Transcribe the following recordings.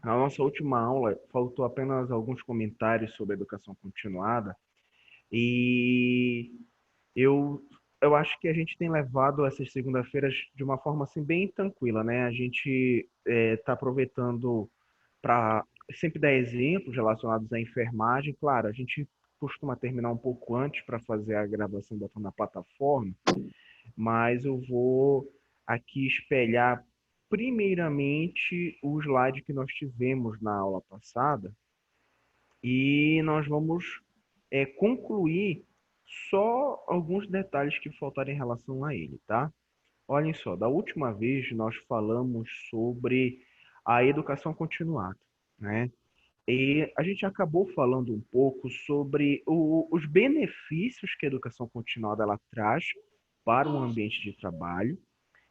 Na nossa última aula, faltou apenas alguns comentários sobre a educação continuada e eu, eu acho que a gente tem levado essas segunda-feiras de uma forma assim bem tranquila, né? A gente está aproveitando para sempre dar exemplos relacionados à enfermagem. Claro, a gente costuma terminar um pouco antes para fazer a gravação botando na plataforma, mas eu vou aqui espelhar primeiramente o slide que nós tivemos na aula passada e nós vamos concluir só alguns detalhes que faltaram em relação a ele, tá? Olhem só, da última vez nós falamos sobre a educação continuada, né? E a gente acabou falando um pouco sobre os benefícios que a educação continuada ela traz para o ambiente de trabalho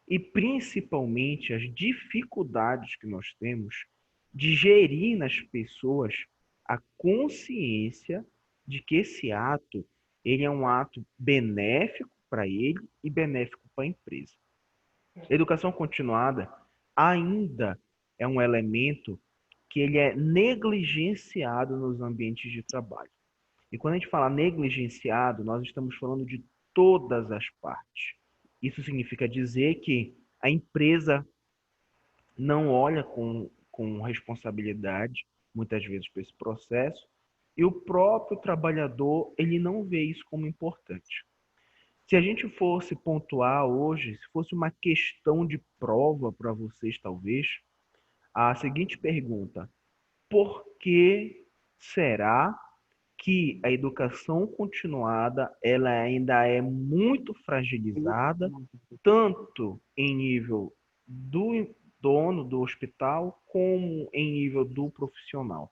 e principalmente as dificuldades que nós temos de gerir nas pessoas a consciência de que esse ato ele é um ato benéfico para ele e benéfico para a empresa. A educação continuada ainda é um elemento que ele é negligenciado nos ambientes de trabalho. E quando a gente fala negligenciado, nós estamos falando de todas as partes. Isso significa dizer que a empresa não olha com responsabilidade, muitas vezes, para esse processo, e o próprio trabalhador ele não vê isso como importante. Se a gente fosse pontuar hoje, se fosse uma questão de prova para vocês, talvez, a seguinte pergunta: por que será que a educação continuada ela ainda é muito fragilizada, tanto em nível do dono do hospital como em nível do profissional?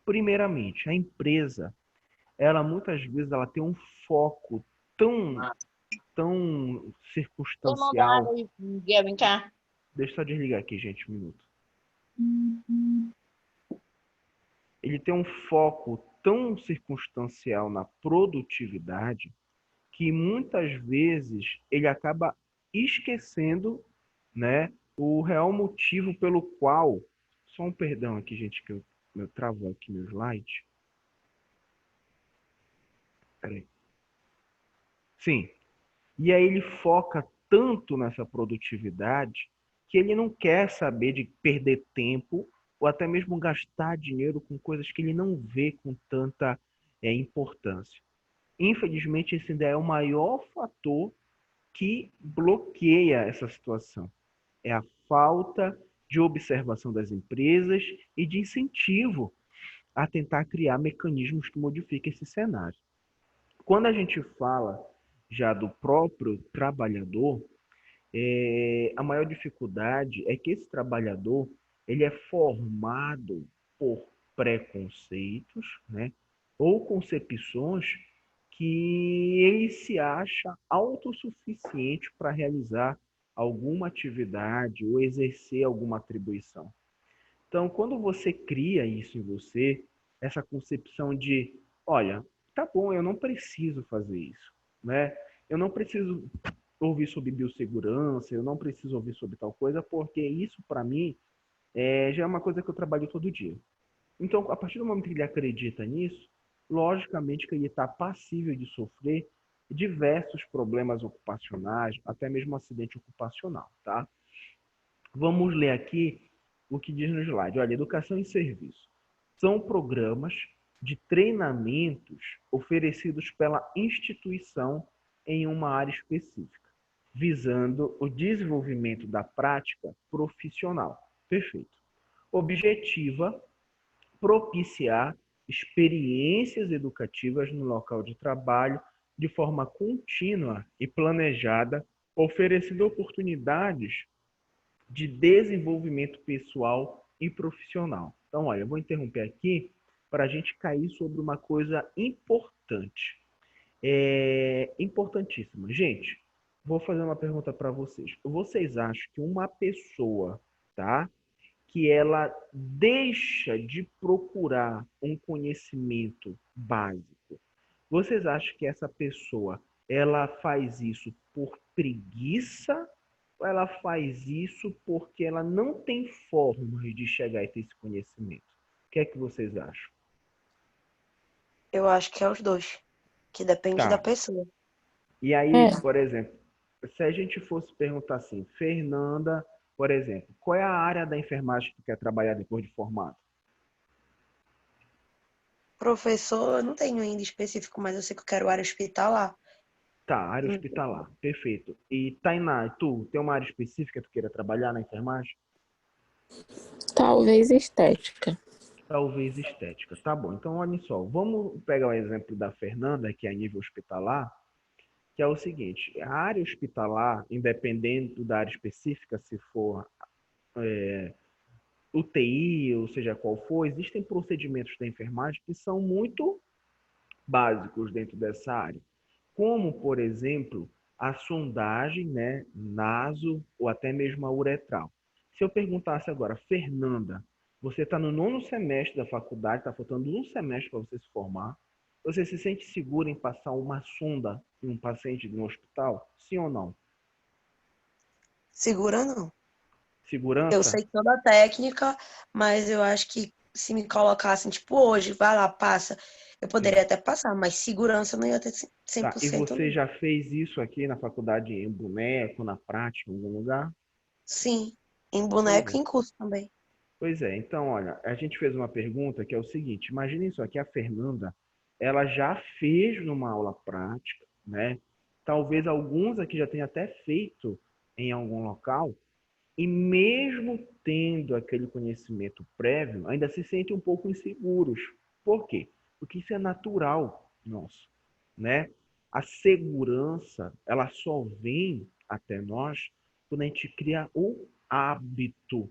Primeiramente, a empresa, ela muitas vezes ela tem um foco tão Tôi mau ba circunstancial. đi ghé bên cá. Deixa eu só desligar aqui, gente, um minuto. Ele tem um foco tão circunstancial na produtividade que muitas vezes ele acaba esquecendo, né, o real motivo pelo qual. Só um perdão aqui, gente, que eu travo aqui meu slide. Peraí. Sim. E aí ele foca tanto nessa produtividade que ele não quer saber de perder tempo ou até mesmo gastar dinheiro com coisas que ele não vê com tanta importância. Infelizmente, esse ainda é o maior fator que bloqueia essa situação. É a falta de observação das empresas e de incentivo a tentar criar mecanismos que modifiquem esse cenário. Quando a gente fala já do próprio trabalhador, a maior dificuldade é que esse trabalhador ele é formado por preconceitos, né, ou concepções que ele se acha autossuficiente para realizar alguma atividade ou exercer alguma atribuição. Então, quando você cria isso em você, essa concepção de, olha, tá bom, eu não preciso fazer isso, né? Eu não preciso ouvir sobre biossegurança, eu não preciso ouvir sobre tal coisa, porque isso, para mim, já é uma coisa que eu trabalho todo dia. Então, a partir do momento que ele acredita nisso, logicamente que ele está passível de sofrer diversos problemas ocupacionais, até mesmo um acidente ocupacional, tá? Vamos ler aqui o que diz no slide. Olha, educação e serviço são programas de treinamentos oferecidos pela instituição em uma área específica, visando o desenvolvimento da prática profissional. Perfeito. Objetiva propiciar experiências educativas no local de trabalho de forma contínua e planejada, oferecendo oportunidades de desenvolvimento pessoal e profissional. Então, olha, eu vou interromper aqui para a gente cair sobre uma coisa importante. Importantíssima. Gente, vou fazer uma pergunta para vocês. Vocês acham que uma pessoa, tá, que ela deixa de procurar um conhecimento básico, vocês acham que essa pessoa ela faz isso por preguiça ou ela faz isso porque ela não tem formas de chegar a ter esse conhecimento? O que é que vocês acham? Eu acho que é os dois, que depende da Tá. pessoa. E aí, É, por exemplo, se a gente fosse perguntar assim, Fernanda, por exemplo, qual é a área da enfermagem que tu quer trabalhar depois de formado? Professor, eu não tenho ainda específico, mas eu sei que eu quero área hospitalar. Tá, área hospitalar, perfeito. E Tainá, tu tem uma área específica que tu queira trabalhar na enfermagem? talvez estética. Talvez estética. Tá bom, então olha só, vamos pegar o exemplo da Fernanda, que é a nível hospitalar, que é o seguinte, a área hospitalar, independente da área específica, se for UTI, ou seja qual for, existem procedimentos da enfermagem que são muito básicos dentro dessa área, como, por exemplo, a sondagem, né, naso ou até mesmo a uretral. Se eu perguntasse agora, Fernanda, você está no nono semestre da faculdade, está faltando um semestre para você se formar, você se sente segura em passar uma sonda em um paciente de um hospital? Sim ou não? Segura não. Eu Segurança? sei toda a técnica, mas eu acho que se me colocassem, tipo, hoje, vai lá, passa, eu Sim. poderia até passar, mas segurança eu não ia ter cem Tá. por E cento você não. já fez isso aqui na faculdade em boneco, na prática, em algum lugar? Sim, em Pois boneco é. e em curso também. Pois é, então, olha, a gente fez uma pergunta que é o seguinte: imagine isso aqui, a Fernanda, ela já fez numa aula prática, né? Talvez alguns aqui já tenham até feito em algum local, e mesmo tendo aquele conhecimento prévio, ainda se sentem um pouco inseguros. Por quê? Porque isso é natural nosso, né? A segurança, ela só vem até nós quando a gente cria o hábito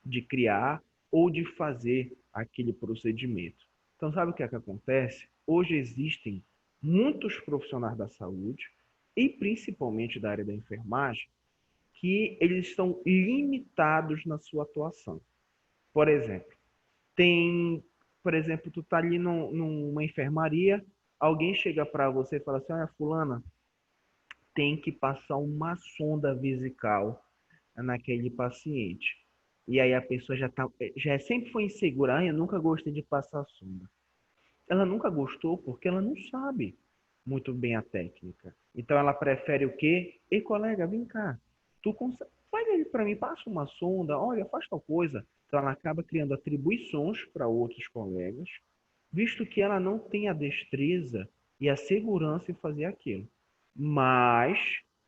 de criar ou de fazer aquele procedimento. Então, sabe o que é que acontece? Hoje existem muitos profissionais da saúde, e principalmente da área da enfermagem, que eles estão limitados na sua atuação. Por exemplo, tem, por exemplo, tu tá ali numa enfermaria, alguém chega para você e fala assim, olha, fulana, tem que passar uma sonda vesical naquele paciente. E aí a pessoa já sempre foi insegura. Eu nunca gostei de passar sonda. Ela nunca gostou porque ela não sabe muito bem a técnica. Então ela prefere o quê? Ei, colega, vem cá. Tu consegue, faz ele para mim, passa uma sonda, olha, faz tal coisa. Então ela acaba criando atribuições para outros colegas, visto que ela não tem a destreza e a segurança em fazer aquilo. Mas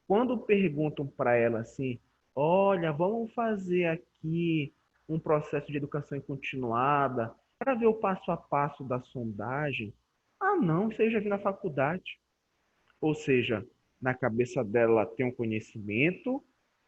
quando perguntam para ela assim, olha, vamos fazer aqui um processo de educação continuada para ver o passo a passo da sondagem. Ah, não, isso aí eu já vi na faculdade. Ou seja, na cabeça dela ela tem um conhecimento,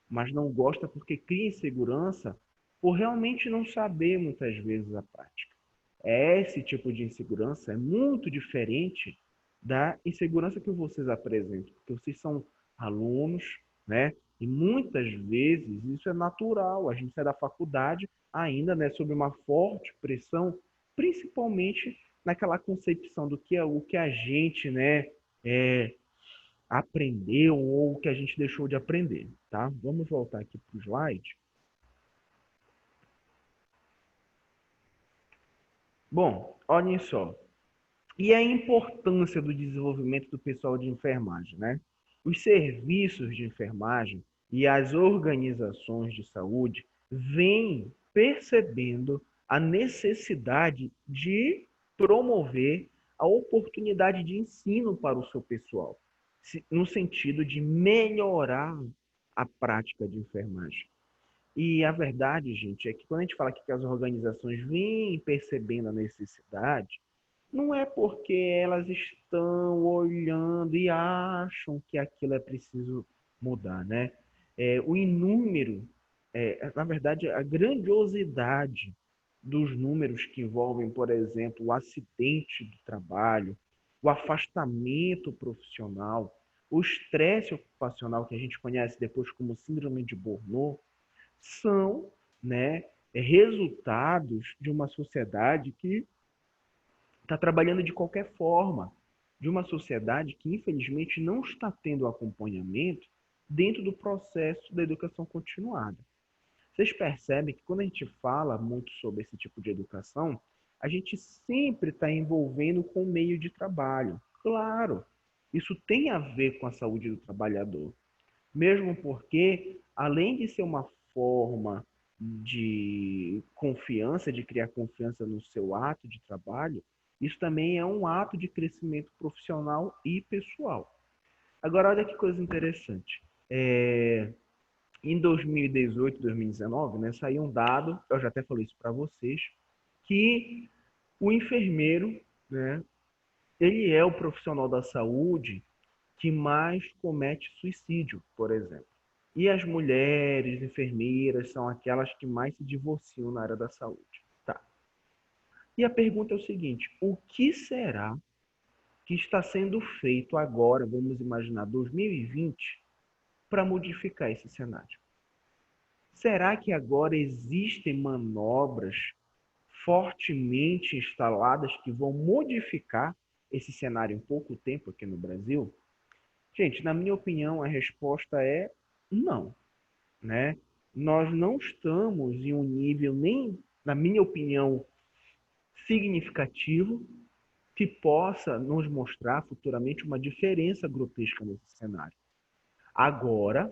mas não gosta porque cria insegurança por realmente não saber muitas vezes a prática. Esse tipo de insegurança é muito diferente da insegurança que vocês apresentam, porque vocês são alunos, né? E muitas vezes isso é natural. A gente sai da faculdade ainda, né, sob uma forte pressão, principalmente naquela concepção do que é o que a gente, né, é, aprendeu ou o que a gente deixou de aprender, tá? Vamos voltar aqui para o slide. Bom, olhem só. E a importância do desenvolvimento do pessoal de enfermagem, né? Os serviços de enfermagem e as organizações de saúde vêm percebendo a necessidade de promover a oportunidade de ensino para o seu pessoal, no sentido de melhorar a prática de enfermagem. E a verdade, gente, é que quando a gente fala que as organizações vêm percebendo a necessidade, não é porque elas estão olhando e acham que aquilo é preciso mudar, né? O inúmero, na verdade, a grandiosidade dos números que envolvem, por exemplo, o acidente do trabalho, o afastamento profissional, o estresse ocupacional, que a gente conhece depois como síndrome de Burnout, são, né, resultados de uma sociedade que está trabalhando de qualquer forma, de uma sociedade que, infelizmente, não está tendo acompanhamento dentro do processo da educação continuada. Vocês percebem que quando a gente fala muito sobre esse tipo de educação, a gente sempre está envolvendo com o meio de trabalho. Claro, isso tem a ver com a saúde do trabalhador. Mesmo porque, além de ser uma forma de confiança, de criar confiança no seu ato de trabalho, isso também é um ato de crescimento profissional e pessoal. Agora, olha que coisa interessante. Em 2018, 2019, né, saiu um dado, eu já até falei isso para vocês, que o enfermeiro, né, ele é o profissional da saúde que mais comete suicídio, por exemplo. E as mulheres enfermeiras são aquelas que mais se divorciam na área da saúde. Tá. E a pergunta é o seguinte: o que será que está sendo feito agora, vamos imaginar 2020, para modificar esse cenário? Será que agora existem manobras fortemente instaladas que vão modificar esse cenário em pouco tempo aqui no Brasil? Gente, na minha opinião, a resposta é não, né? Nós não estamos em um nível nem, na minha opinião, significativo que possa nos mostrar futuramente uma diferença grotesca nesse cenário. Agora,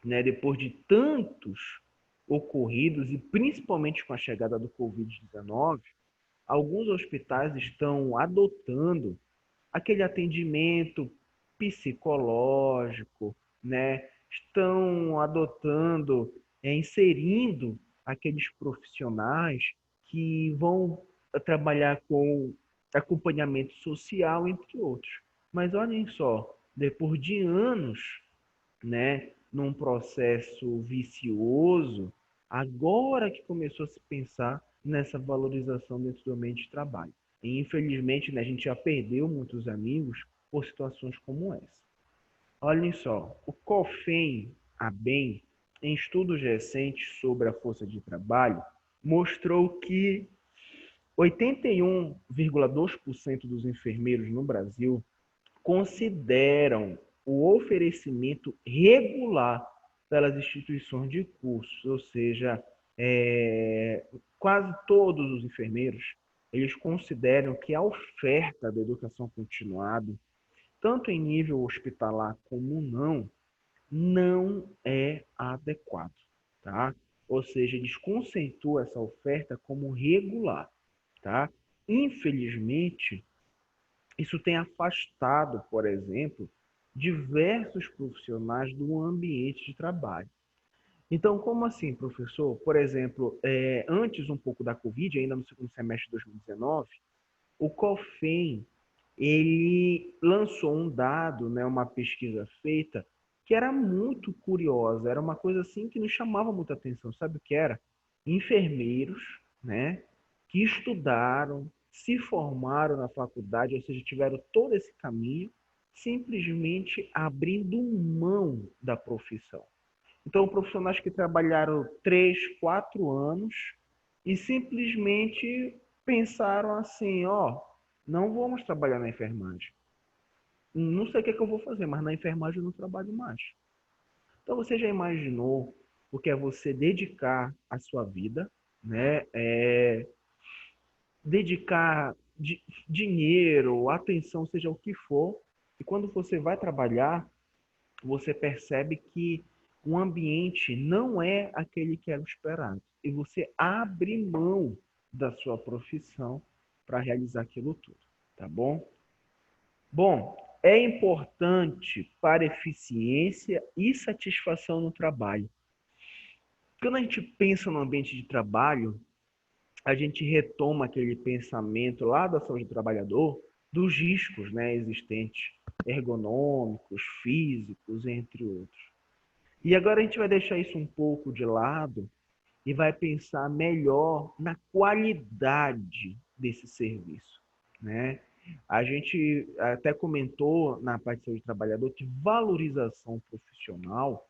né, depois de tantos ocorridos e principalmente com a chegada do Covid-19, alguns hospitais estão adotando aquele atendimento psicológico, né? Estão adotando, inserindo aqueles profissionais que vão trabalhar com acompanhamento social, entre outros. Mas olhem só, depois de anos, né, num processo vicioso, agora que começou a se pensar nessa valorização dentro do ambiente de trabalho. E, infelizmente, né, a gente já perdeu muitos amigos por situações como essa. Olhem só, o COFEM, a BEM, em estudos recentes sobre a força de trabalho, mostrou que 81,2% dos enfermeiros no Brasil consideram o oferecimento regular pelas instituições de cursos, ou seja, quase todos os enfermeiros, eles consideram que a oferta da educação continuada, tanto em nível hospitalar como não é adequado, tá? Ou seja, eles conceituam essa oferta como regular, tá? Infelizmente, isso tem afastado, por exemplo, diversos profissionais do ambiente de trabalho. Então, como assim, professor? Por exemplo, antes um pouco da Covid, ainda no segundo semestre de 2019, o COFEM ele lançou um dado, né, uma pesquisa feita, que era muito curiosa, era uma coisa assim que nos chamava muita atenção. Sabe o que era? Enfermeiros, né, que estudaram, se formaram na faculdade, ou seja, tiveram todo esse caminho, simplesmente abrindo mão da profissão. Então, profissionais que trabalharam 3, 4 anos e simplesmente pensaram assim, ó, não vamos trabalhar na enfermagem. Não sei o que é que eu vou fazer, mas na enfermagem eu não trabalho mais. Então, você já imaginou o que é você dedicar a sua vida, né? Dedicar dinheiro, atenção, seja o que for, e quando você vai trabalhar, você percebe que o ambiente não é aquele que era esperado. E você abre mão da sua profissão para realizar aquilo tudo, tá bom? Bom, é importante para eficiência e satisfação no trabalho. Quando a gente pensa no ambiente de trabalho, a gente retoma aquele pensamento lá da saúde do trabalhador, dos riscos, né, existentes, ergonômicos, físicos, entre outros. E agora a gente vai deixar isso um pouco de lado e vai pensar melhor na qualidade desse serviço, né? A gente até comentou na parte de saúde do trabalhador que valorização profissional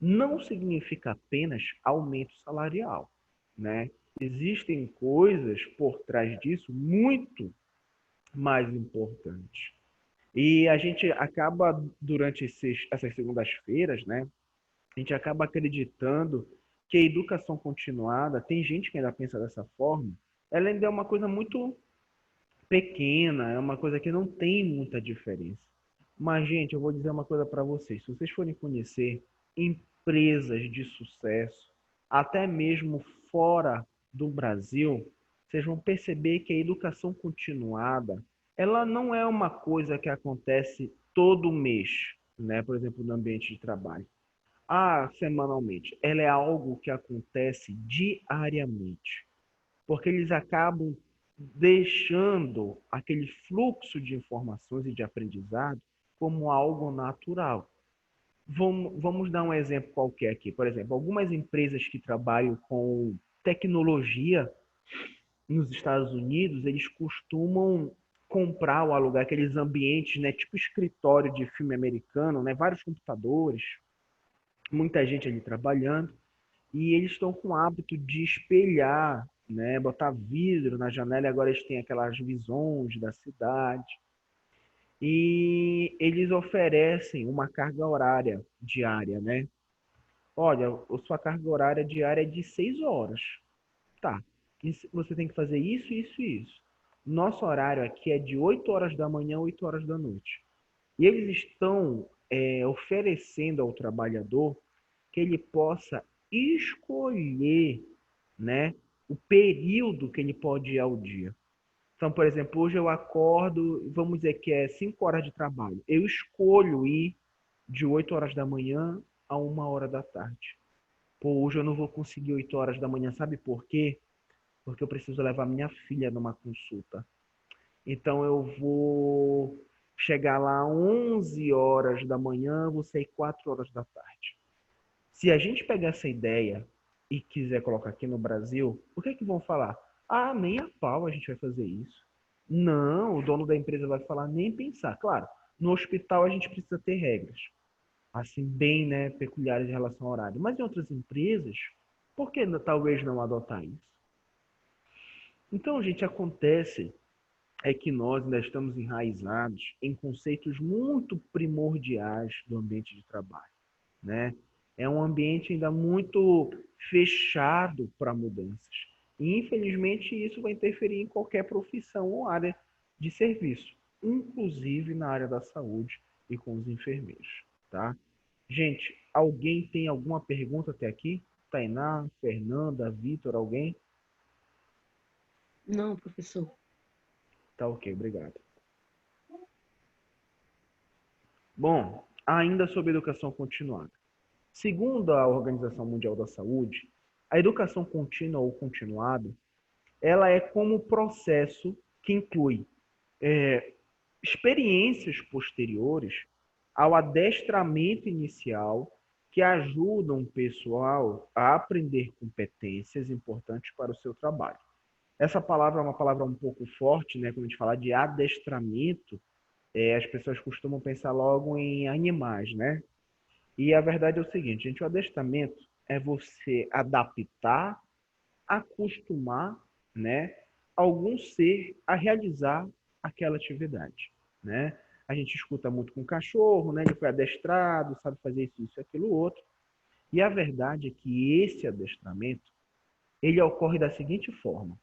não significa apenas aumento salarial, né? Existem coisas por trás disso muito mais importantes. E a gente acaba, durante essas segundas-feiras, né? A gente acaba acreditando que a educação continuada, tem gente que ainda pensa dessa forma, ela ainda é uma coisa muito pequena, é uma coisa que não tem muita diferença. Mas, gente, eu vou dizer uma coisa para vocês. Se vocês forem conhecer empresas de sucesso, até mesmo fora do Brasil, vocês vão perceber que a educação continuada, ela não é uma coisa que acontece todo mês, né? Por exemplo, no ambiente de trabalho. Ah, semanalmente. Ela é algo que acontece diariamente, porque eles acabam deixando aquele fluxo de informações e de aprendizado como algo natural. Vamos dar um exemplo qualquer aqui. Por exemplo, algumas empresas que trabalham com tecnologia nos Estados Unidos, eles costumam comprar ou alugar aqueles ambientes, né, tipo escritório de filme americano, né, vários computadores, muita gente ali trabalhando, e eles estão com o hábito de espelhar, né, botar vidro na janela, e agora eles têm aquelas visões da cidade. E eles oferecem uma carga horária diária, né? Olha, a sua carga horária diária é de 6 horas. Tá. E você tem que fazer isso, isso e isso. Nosso horário aqui é de 8 horas da manhã a 8 horas da noite. E eles estão oferecendo ao trabalhador que ele possa escolher, né, o período que ele pode ir ao dia. Então, por exemplo, hoje eu acordo, vamos dizer que é 5 horas de trabalho. Eu escolho ir de 8 horas da manhã a 1 hora da tarde. Pô, hoje eu não vou conseguir 8 horas da manhã, sabe por quê? Porque eu preciso levar minha filha numa consulta. Então eu vou chegar lá 11 horas da manhã, vou sair 4 horas da tarde. Se a gente pegar essa ideia e quiser colocar aqui no Brasil, o que é que vão falar? Ah, nem a pau a gente vai fazer isso. Não, o dono da empresa vai falar nem pensar. Claro, no hospital a gente precisa ter regras, assim, bem, né, peculiares em relação ao horário. Mas em outras empresas, por que talvez não adotar isso? Então, gente, acontece é que nós ainda estamos enraizados em conceitos muito primordiais do ambiente de trabalho, né? É um ambiente ainda muito fechado para mudanças. E, infelizmente, isso vai interferir em qualquer profissão ou área de serviço, inclusive na área da saúde e com os enfermeiros, tá? Gente, alguém tem alguma pergunta até aqui? Tainá, Fernanda, Vitor, alguém? Não, professor. Tá ok, obrigado. Bom, ainda sobre educação continuada. Segundo a Organização Mundial da Saúde, a educação contínua ou continuada, ela é como processo que inclui experiências posteriores ao adestramento inicial que ajudam o pessoal a aprender competências importantes para o seu trabalho. Essa palavra é uma palavra um pouco forte, né? Quando a gente fala de adestramento, as pessoas costumam pensar logo em animais, né? E a verdade é o seguinte, gente, o adestramento é você adaptar, acostumar, né, algum ser a realizar aquela atividade, né? A gente escuta muito com o cachorro, né? Ele foi adestrado, sabe fazer isso, aquilo, outro. E a verdade é que esse adestramento, ele ocorre da seguinte forma.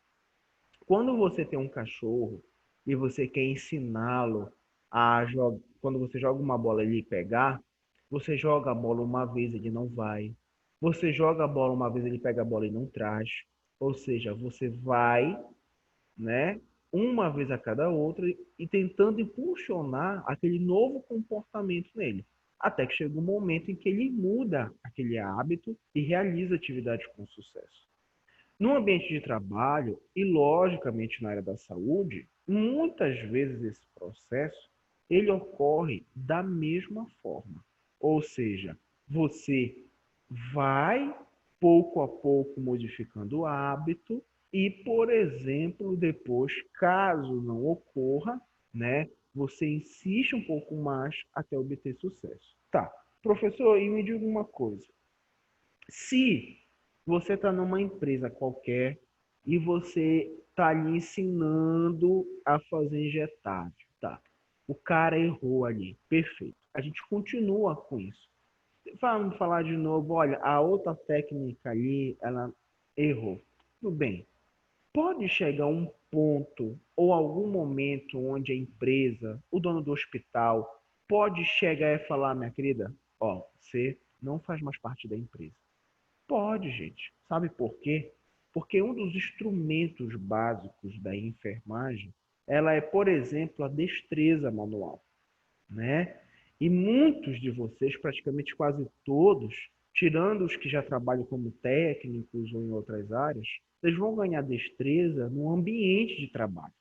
Quando você tem um cachorro e você quer ensiná-lo a jogar, quando você joga uma bola e ele pegar, você joga a bola uma vez, ele não vai. Você joga a bola uma vez, ele pega a bola e não traz. Ou seja, você vai, né, uma vez a cada outra e tentando impulsionar aquele novo comportamento nele. Até que chega um momento em que ele muda aquele hábito e realiza atividades com sucesso. No ambiente de trabalho e, logicamente, na área da saúde, muitas vezes esse processo ele ocorre da mesma forma. Ou seja, você vai pouco a pouco modificando o hábito e, por exemplo, depois, caso não ocorra, né, você insiste um pouco mais até obter sucesso. Tá, professor, e me diga uma coisa. Se você está numa empresa qualquer e você está ali ensinando a fazer injetável, tá? O cara errou ali, perfeito. A gente continua com isso. Vamos falar de novo, olha, a outra técnica ali, ela errou. Tudo bem. Pode chegar um ponto ou algum momento onde a empresa, o dono do hospital, pode chegar e falar, minha querida, ó, você não faz mais parte da empresa. Pode, gente. Sabe por quê? Porque um dos instrumentos básicos da enfermagem, ela é, por exemplo, a destreza manual, né? E muitos de vocês, praticamente quase todos, tirando os que já trabalham como técnicos ou em outras áreas, eles vão ganhar destreza no ambiente de trabalho.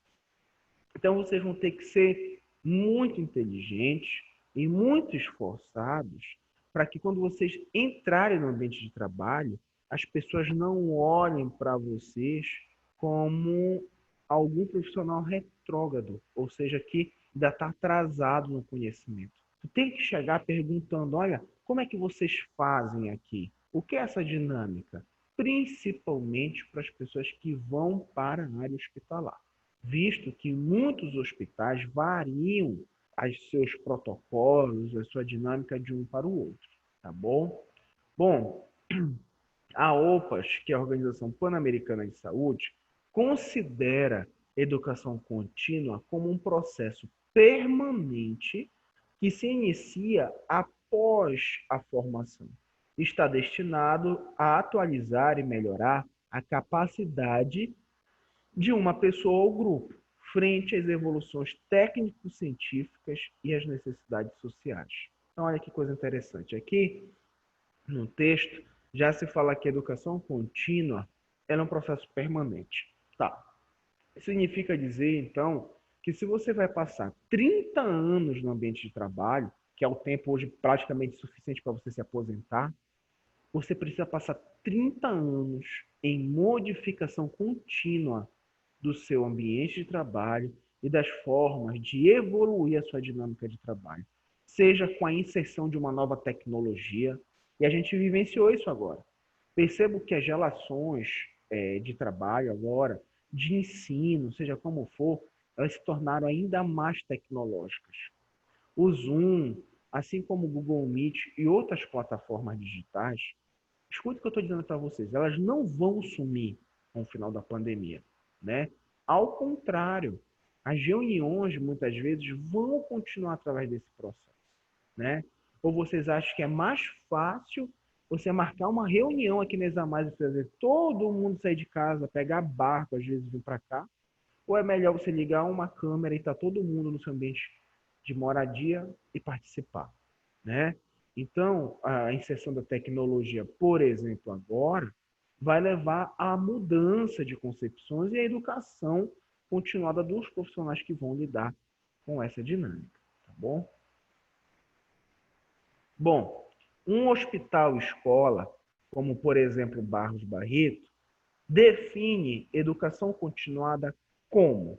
Então vocês vão ter que ser muito inteligentes e muito esforçados para que quando vocês entrarem no ambiente de trabalho, as pessoas não olhem para vocês como algum profissional retrógrado, ou seja, que ainda está atrasado no conhecimento. Tu tem que chegar perguntando, olha, como é que vocês fazem aqui? O que é essa dinâmica? Principalmente para as pessoas que vão para a área hospitalar, visto que muitos hospitais variam os seus protocolos, a sua dinâmica de um para o outro, tá bom? Bom, a OPAS, que é a Organização Pan-Americana de Saúde, considera educação contínua como um processo permanente que se inicia após a formação. Está destinado a atualizar e melhorar a capacidade de uma pessoa ou grupo, frente às evoluções técnico-científicas e às necessidades sociais. Então, olha que coisa interessante. Aqui, no texto, já se fala que a educação contínua ela é um processo permanente. Tá. Significa dizer, então, que se você vai passar 30 anos no ambiente de trabalho, que é o tempo hoje praticamente suficiente para você se aposentar, você precisa passar 30 anos em modificação contínua do seu ambiente de trabalho e das formas de evoluir a sua dinâmica de trabalho, seja com a inserção de uma nova tecnologia, e a gente vivenciou isso agora. Percebo que as relações de trabalho agora, de ensino, seja como for, elas se tornaram ainda mais tecnológicas. O Zoom, assim como o Google Meet e outras plataformas digitais, escuta o que eu estou dizendo para vocês, elas não vão sumir com o final da pandemia, né? Ao contrário, as reuniões muitas vezes vão continuar através desse processo, né? Ou vocês acham que é mais fácil você marcar uma reunião aqui na Examais e fazer todo mundo sair de casa, pegar barco, às vezes vir para cá? Ou é melhor você ligar uma câmera e estar todo mundo no seu ambiente de moradia e participar, né? Então, a inserção da tecnologia, por exemplo, agora, vai levar à mudança de concepções e à educação continuada dos profissionais que vão lidar com essa dinâmica, tá bom? Bom, um hospital-escola, como por exemplo Barros Barreto, define educação continuada como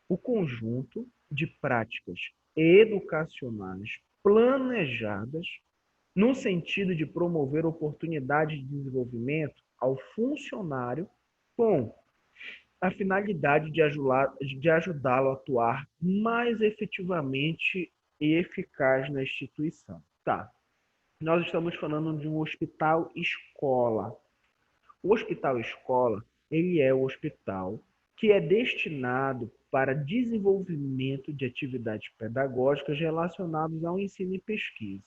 o conjunto de práticas educacionais planejadas no sentido de promover oportunidades de desenvolvimento ao funcionário com a finalidade de ajudá-lo a atuar mais efetivamente e eficaz na instituição. Tá, nós estamos falando de um hospital-escola. O hospital-escola, ele é o hospital que é destinado para desenvolvimento de atividades pedagógicas relacionadas ao ensino e pesquisa.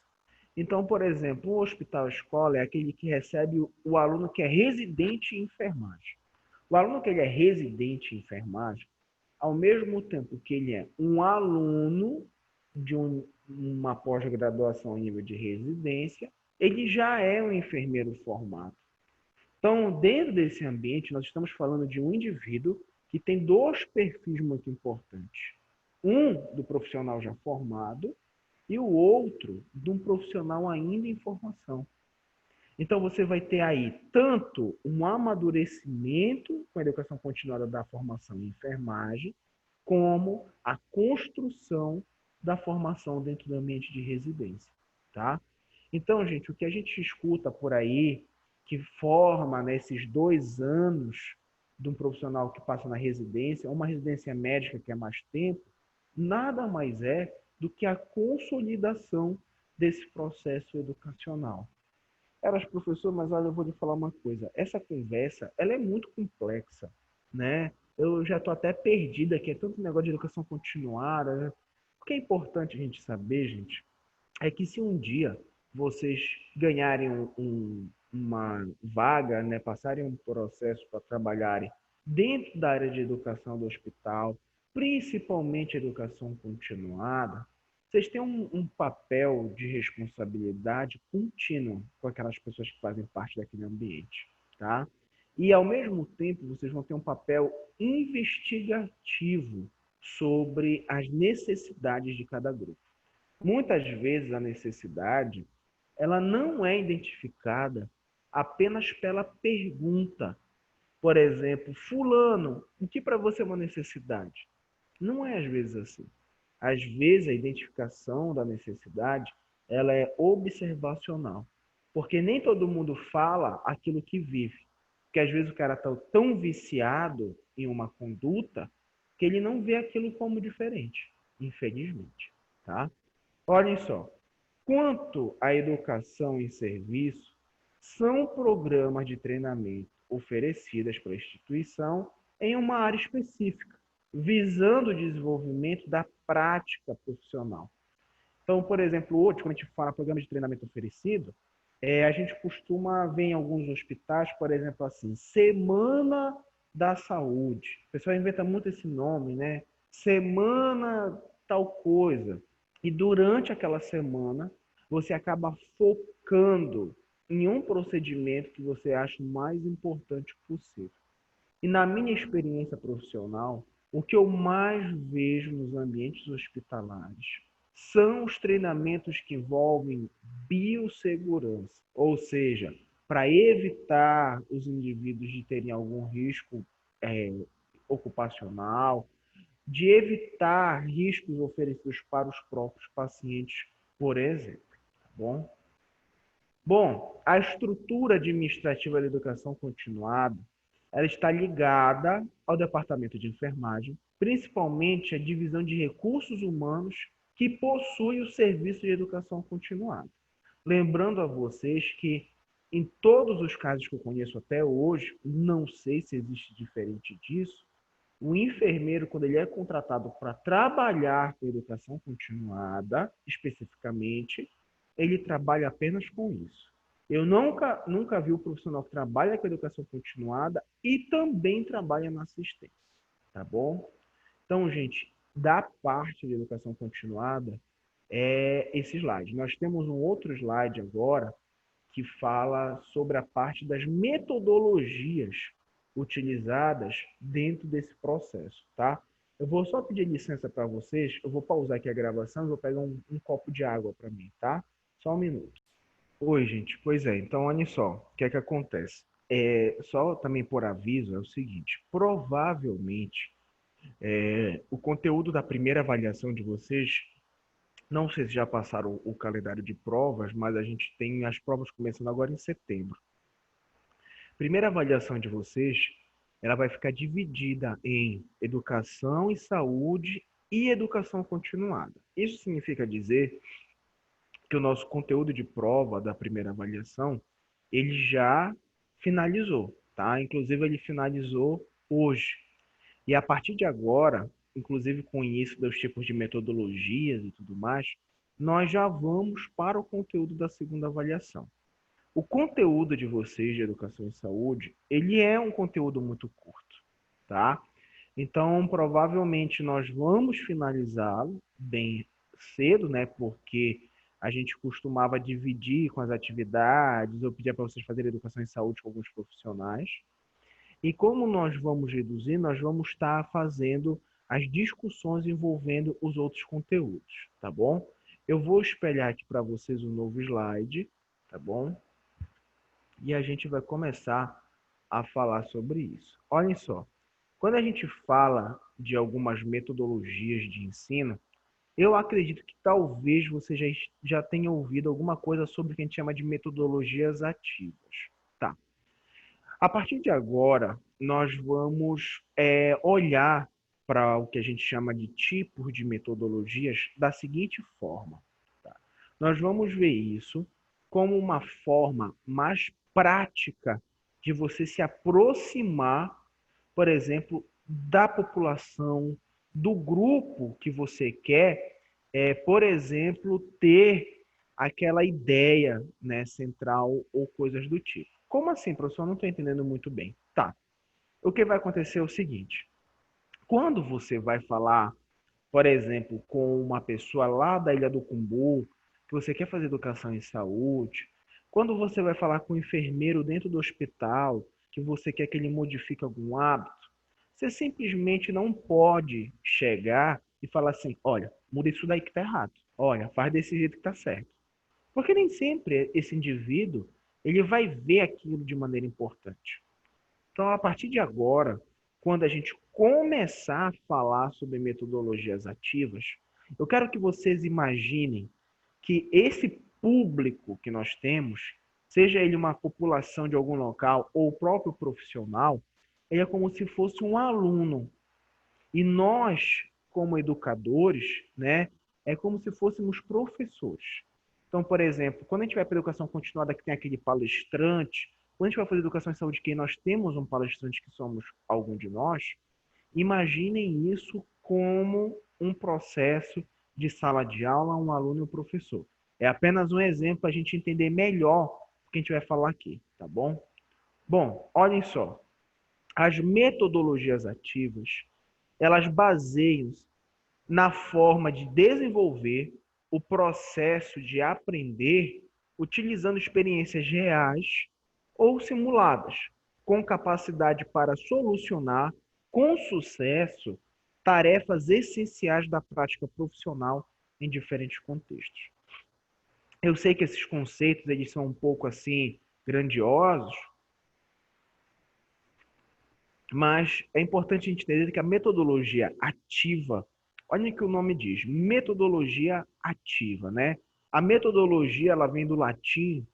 Então, por exemplo, um hospital-escola é aquele que recebe o aluno que é residente em enfermagem. O aluno que ele é residente em enfermagem, ao mesmo tempo que ele é um aluno de uma pós-graduação em nível de residência, ele já é um enfermeiro formado. Então, dentro desse ambiente, nós estamos falando de um indivíduo que tem dois perfis muito importantes. Um do profissional já formado e o outro de um profissional ainda em formação. Então, você vai ter aí tanto um amadurecimento com a educação continuada da formação em enfermagem, como a construção da formação dentro do ambiente de residência, tá? Então, gente, o que a gente escuta por aí, que forma nesses 2 anos de um profissional que passa na residência, uma residência médica que é mais tempo, nada mais é do que a consolidação desse processo educacional. Elas, professor, mas olha, eu vou lhe falar uma coisa. Essa conversa, ela é muito complexa, né? Eu já estou até perdida aqui, é tanto negócio de educação continuada, né? O que é importante a gente saber, gente, é que se um dia vocês ganharem uma vaga, né, passarem um processo para trabalharem dentro da área de educação do hospital, principalmente educação continuada, vocês têm um papel de responsabilidade contínua com aquelas pessoas que fazem parte daquele ambiente, tá? E, ao mesmo tempo, vocês vão ter um papel investigativo sobre as necessidades de cada grupo. Muitas vezes a necessidade, ela não é identificada apenas pela pergunta. Por exemplo, fulano, o que para você é uma necessidade? Não é às vezes assim. Às vezes a identificação da necessidade, ela é observacional. Porque nem todo mundo fala aquilo que vive. Porque às vezes o cara está tão viciado em uma conduta que ele não vê aquilo como diferente, infelizmente, tá? Olhem só, quanto à educação em serviço, são programas de treinamento oferecidas pela instituição em uma área específica, visando o desenvolvimento da prática profissional. Então, por exemplo, hoje, quando a gente fala programa de treinamento oferecido, a gente costuma ver em alguns hospitais, por exemplo, assim, Semana da Saúde. O pessoal inventa muito esse nome, né? Semana tal coisa. E durante aquela semana, você acaba focando em um procedimento que você acha mais importante possível. E na minha experiência profissional, o que eu mais vejo nos ambientes hospitalares são os treinamentos que envolvem biossegurança, ou seja, para evitar os indivíduos de terem algum risco é, ocupacional, de evitar riscos oferecidos para os próprios pacientes, por exemplo. Tá bom? Bom, a estrutura administrativa da educação continuada, ela está ligada ao departamento de enfermagem, principalmente a divisão de recursos humanos que possui o serviço de educação continuada. Lembrando a vocês que em todos os casos que eu conheço até hoje, não sei se existe diferente disso, o enfermeiro, quando ele é contratado para trabalhar com educação continuada, especificamente, ele trabalha apenas com isso. Eu nunca vi o profissional que trabalha com educação continuada e também trabalha na assistência, tá bom? Então, gente, da parte de educação continuada, é esse slide. Nós temos um outro slide agora que fala sobre a parte das metodologias utilizadas dentro desse processo, tá? Eu vou só pedir licença para vocês, eu vou pausar aqui a gravação e vou pegar um copo de água para mim, tá? Só um minuto. Oi, gente. Pois é, então olha só, o que é que acontece? Só também por aviso, é o seguinte, provavelmente o conteúdo da primeira avaliação de vocês, não sei se já passaram o calendário de provas, mas a gente tem as provas começando agora em setembro. Primeira avaliação de vocês, ela vai ficar dividida em educação e saúde e educação continuada. Isso significa dizer que o nosso conteúdo de prova da primeira avaliação, ele já finalizou, tá? Inclusive ele finalizou hoje. E a partir de agora, inclusive com o início dos tipos de metodologias e tudo mais, nós já vamos para o conteúdo da segunda avaliação. O conteúdo de vocês de educação e saúde, ele é um conteúdo muito curto, tá? Então, provavelmente nós vamos finalizá-lo bem cedo, né? Porque a gente costumava dividir com as atividades, eu pedia para vocês fazerem educação em saúde com alguns profissionais. E como nós vamos reduzir, nós vamos estar fazendo as discussões envolvendo os outros conteúdos, tá bom? Eu vou espelhar aqui para vocês um novo slide, tá bom? E a gente vai começar a falar sobre isso. Olhem só, quando a gente fala de algumas metodologias de ensino, eu acredito que talvez você já tenha ouvido alguma coisa sobre o que a gente chama de metodologias ativas. Tá. A partir de agora, nós vamos olhar para o que a gente chama de tipos de metodologias da seguinte forma. Tá? Nós vamos ver isso como uma forma mais prática de você se aproximar, por exemplo, da população, do grupo que você quer, por exemplo, ter aquela ideia, né, central ou coisas do tipo. Como assim, professor? Eu não estou entendendo muito bem. Tá. O que vai acontecer é o seguinte: quando você vai falar, por exemplo, com uma pessoa lá da Ilha do Cumbu, que você quer fazer educação em saúde, quando você vai falar com um enfermeiro dentro do hospital, que você quer que ele modifique algum hábito, você simplesmente não pode chegar e falar assim: olha, muda isso daí que está errado. Olha, faz desse jeito que está certo. Porque nem sempre esse indivíduo ele vai ver aquilo de maneira importante. Então, a partir de agora, quando a gente começar a falar sobre metodologias ativas, eu quero que vocês imaginem que esse público que nós temos, seja ele uma população de algum local ou o próprio profissional, ele é como se fosse um aluno. E nós, como educadores, né, é como se fôssemos professores. Então, por exemplo, quando a gente vai para a educação continuada, que tem aquele palestrante, quando a gente vai fazer educação em saúde, que nós temos um palestrante que somos algum de nós, imaginem isso como um processo de sala de aula, um aluno e um professor. É apenas um exemplo para a gente entender melhor o que a gente vai falar aqui, tá bom? Bom, olhem só. As metodologias ativas, elas baseiam-se na forma de desenvolver o processo de aprender utilizando experiências reais ou simuladas, com capacidade para solucionar com sucesso tarefas essenciais da prática profissional em diferentes contextos. Eu sei que esses conceitos eles são um pouco assim grandiosos, mas é importante a gente entender que a metodologia ativa, olha o que o nome diz, metodologia ativa, né? A metodologia, ela vem do latim,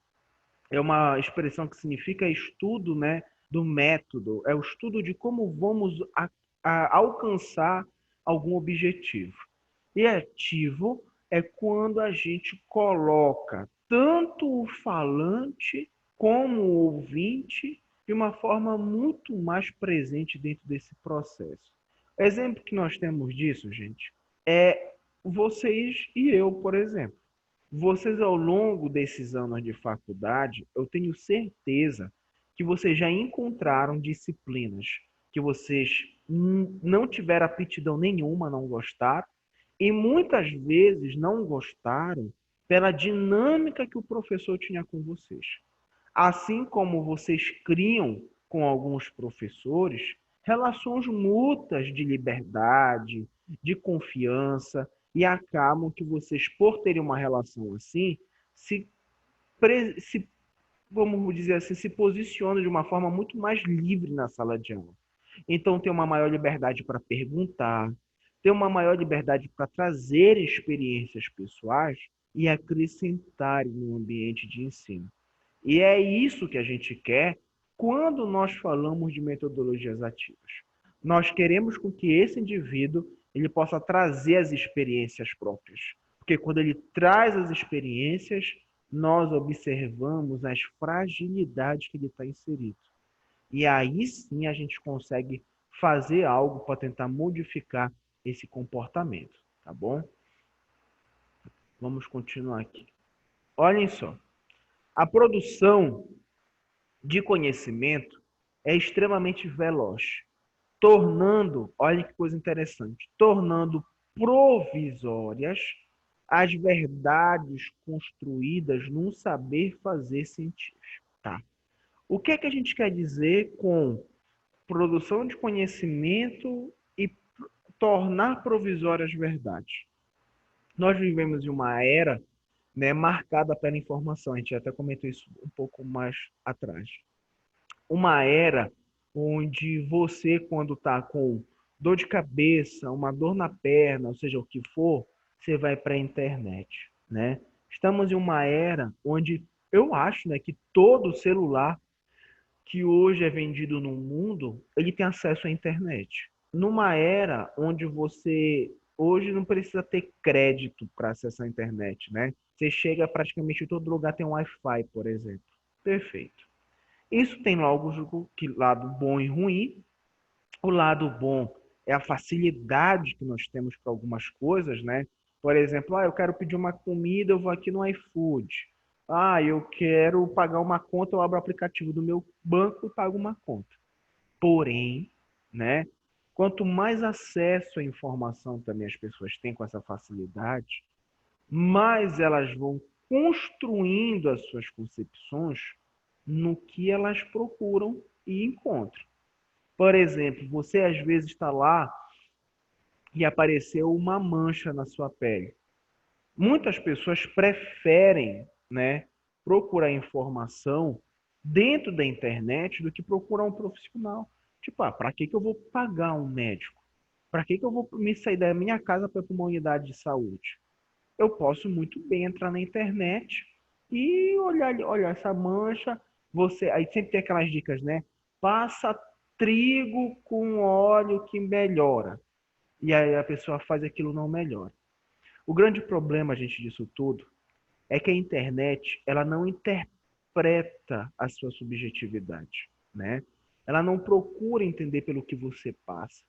é uma expressão que significa estudo, né, do método, é o estudo de como vamos alcançar algum objetivo. E ativo é quando a gente coloca tanto o falante como o ouvinte de uma forma muito mais presente dentro desse processo. Exemplo que nós temos disso, gente, é vocês e eu, por exemplo. Vocês, ao longo desses anos de faculdade, eu tenho certeza que vocês já encontraram disciplinas que vocês não tiveram aptidão nenhuma, não gostaram, e muitas vezes não gostaram pela dinâmica que o professor tinha com vocês. Assim como vocês criam com alguns professores relações mútuas de liberdade, de confiança, e acabam que vocês, por terem uma relação assim, se, se vamos dizer assim, se posicionam de uma forma muito mais livre na sala de aula. Então, tem uma maior liberdade para perguntar, tem uma maior liberdade para trazer experiências pessoais e acrescentar no ambiente de ensino. E é isso que a gente quer quando nós falamos de metodologias ativas. Nós queremos com que esse indivíduo ele possa trazer as experiências próprias. Porque quando ele traz as experiências, nós observamos as fragilidades que ele está inserido. E aí sim a gente consegue fazer algo para tentar modificar esse comportamento, tá bom? Vamos continuar aqui. Olhem só. A produção de conhecimento é extremamente veloz, tornando, olha que coisa interessante, tornando provisórias as verdades construídas num saber fazer científico. Tá? O que é que a gente quer dizer com produção de conhecimento e tornar provisórias verdades? Nós vivemos em uma era, né, marcada pela informação. A gente até comentou isso um pouco mais atrás. Uma era onde você, quando está com dor de cabeça, uma dor na perna, ou seja, o que for, você vai para a internet, né? Estamos em uma era onde eu acho, né, que todo celular que hoje é vendido no mundo, ele tem acesso à internet. numa era onde você hoje não precisa ter crédito para acessar a internet, né? Você chega praticamente em todo lugar tem um Wi-Fi, por exemplo. Perfeito. Isso tem logo que lado bom e ruim. O lado bom é a facilidade que nós temos para algumas coisas, né? Por exemplo, eu quero pedir uma comida, eu vou aqui no iFood. Eu quero pagar uma conta, eu abro o aplicativo do meu banco e pago uma conta. Porém, né, quanto mais acesso à informação também as pessoas têm com essa facilidade, mais elas vão construindo as suas concepções no que elas procuram e encontram. Por exemplo, você às vezes está lá e apareceu uma mancha na sua pele. Muitas pessoas preferem, né, procurar informação dentro da internet do que procurar um profissional. Tipo, para que eu vou pagar um médico? Para que eu vou me sair da minha casa para ir para uma unidade de saúde? Eu posso muito bem entrar na internet e olhar essa mancha. Você, aí sempre tem aquelas dicas, né? Passa trigo com óleo que melhora. E aí a pessoa faz aquilo não melhora. O grande problema, gente, disso tudo é que a internet, ela não interpreta a sua subjetividade, né? Ela não procura entender pelo que você passa.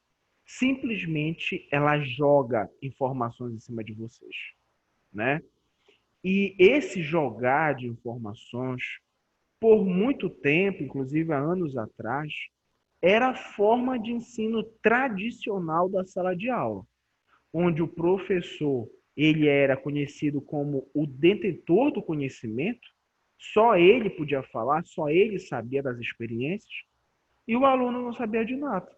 Simplesmente ela joga informações em cima de vocês, né? E esse jogar de informações, por muito tempo, inclusive há anos atrás, era a forma de ensino tradicional da sala de aula, onde o professor ele era conhecido como o detentor do conhecimento, só ele podia falar, só ele sabia das experiências, e o aluno não sabia de nada.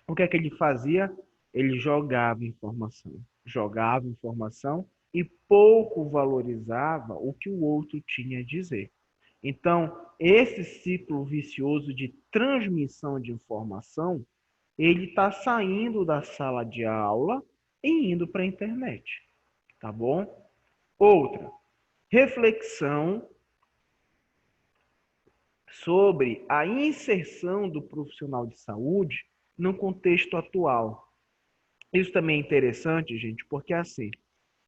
O que é que ele fazia? Ele jogava informação e pouco valorizava o que o outro tinha a dizer. Então, esse ciclo vicioso de transmissão de informação, ele está saindo da sala de aula e indo para a internet, tá bom? Outra, reflexão sobre a inserção do profissional de saúde no contexto atual. Isso também é interessante, gente, porque assim,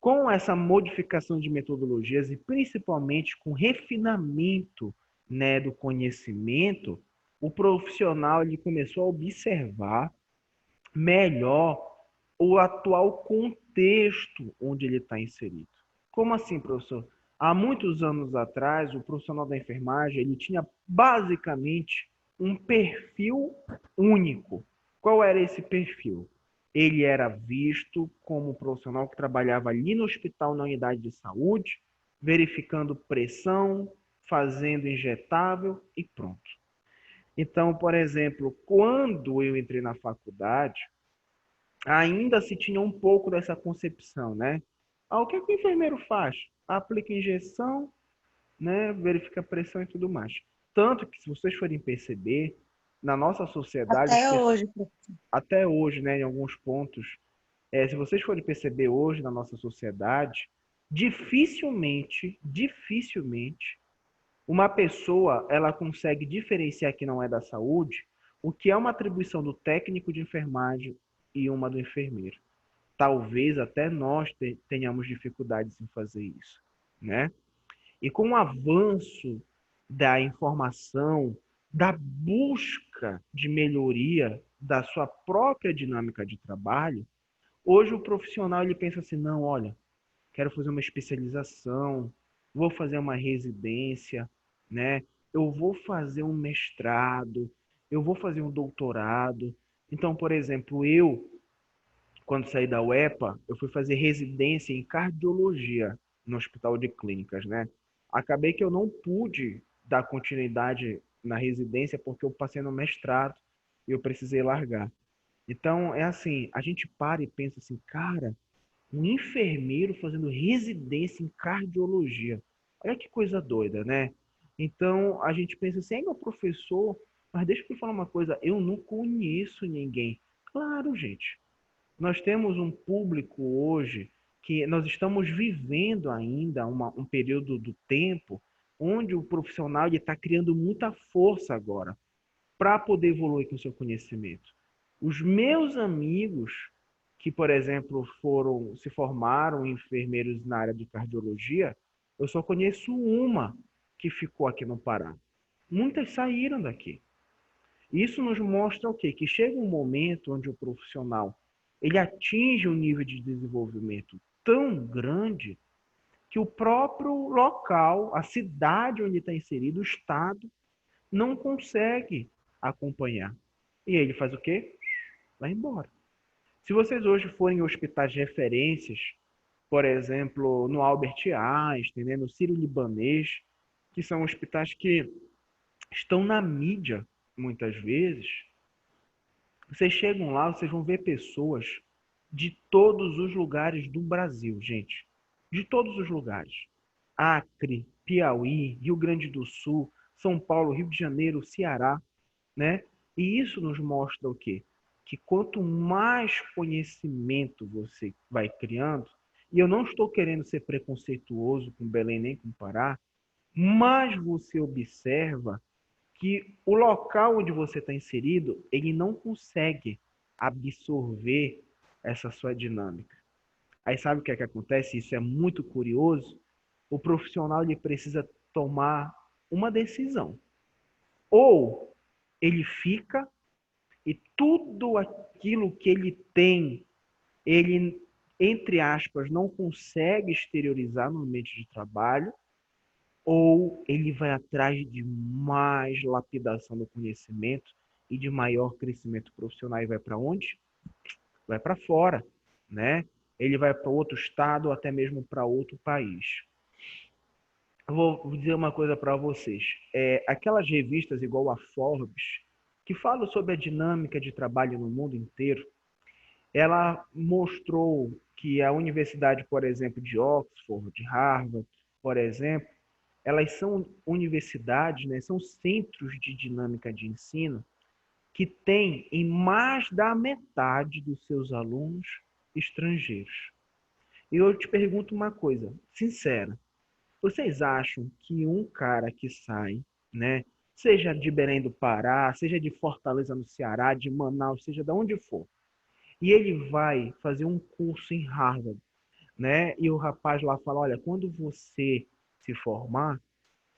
com essa modificação de metodologias e principalmente com refinamento, né, do conhecimento, o profissional ele começou a observar melhor o atual contexto onde ele está inserido. Como assim, professor? Há muitos anos atrás, o profissional da enfermagem ele tinha basicamente um perfil único. Qual era esse perfil? Ele era visto como um profissional que trabalhava ali no hospital, na unidade de saúde, verificando pressão, fazendo injetável e pronto. Então, por exemplo, quando eu entrei na faculdade, ainda se tinha um pouco dessa concepção, né? O que é que o enfermeiro faz? Aplica injeção, né? Verifica a pressão e tudo mais. Tanto que, se vocês forem perceber, na nossa sociedade, Até hoje. até hoje, né, em alguns pontos, se vocês forem perceber hoje na nossa sociedade, dificilmente, uma pessoa ela consegue diferenciar que não é da saúde o que é uma atribuição do técnico de enfermagem e uma do enfermeiro. Talvez até nós tenhamos dificuldades em fazer isso, né? E com o avanço da informação, da busca de melhoria da sua própria dinâmica de trabalho, hoje o profissional ele pensa assim, não, olha, quero fazer uma especialização, vou fazer uma residência, né? Eu vou fazer um mestrado, eu vou fazer um doutorado. Então, por exemplo, quando saí da UEPA, eu fui fazer residência em cardiologia no Hospital de Clínicas, né? Acabei que eu não pude dar continuidade na residência porque eu passei no mestrado e eu precisei largar. Então, é assim, a gente para e pensa assim, cara, um enfermeiro fazendo residência em cardiologia. Olha que coisa doida, né? Então, a gente pensa assim, meu professor, mas deixa eu te falar uma coisa, eu não conheço ninguém. Claro, gente. Nós temos um público hoje que nós estamos vivendo ainda um período do tempo onde o profissional está criando muita força agora para poder evoluir com o seu conhecimento. Os meus amigos que, por exemplo, se formaram enfermeiros na área de cardiologia, eu só conheço uma que ficou aqui no Pará. Muitas saíram daqui. Isso nos mostra o quê? Que chega um momento onde o profissional ele atinge um nível de desenvolvimento tão grande que o próprio local, a cidade onde está inserido, o estado, não consegue acompanhar. E ele faz o quê? Vai embora. Se vocês hoje forem em hospitais de referências, por exemplo, no Albert Einstein, né, no Sírio-Libanês, que são hospitais que estão na mídia muitas vezes, vocês chegam lá, vocês vão ver pessoas de todos os lugares do Brasil, gente. De todos os lugares. Acre, Piauí, Rio Grande do Sul, São Paulo, Rio de Janeiro, Ceará, né? E isso nos mostra o quê? Que quanto mais conhecimento você vai criando, e eu não estou querendo ser preconceituoso com Belém nem com Pará, mais você observa que o local onde você está inserido, ele não consegue absorver essa sua dinâmica. Aí sabe o que é que acontece? Isso é muito curioso. O profissional ele precisa tomar uma decisão. Ou ele fica e tudo aquilo que ele tem, ele, entre aspas, não consegue exteriorizar no ambiente de trabalho, ou ele vai atrás de mais lapidação do conhecimento e de maior crescimento profissional e vai para onde? Vai para fora, né? Ele vai para outro estado ou até mesmo para outro país. Eu vou dizer uma coisa para vocês. Aquelas revistas igual a Forbes, que falam sobre a dinâmica de trabalho no mundo inteiro, ela mostrou que a universidade, por exemplo, de Oxford, de Harvard, por exemplo, elas são universidades, né, são centros de dinâmica de ensino que têm em mais da metade dos seus alunos estrangeiros. E eu te pergunto uma coisa, sincera, vocês acham que um cara que sai, né, seja de Belém do Pará, seja de Fortaleza no Ceará, de Manaus, seja de onde for, e ele vai fazer um curso em Harvard, né? E o rapaz lá fala, olha, quando você se formar,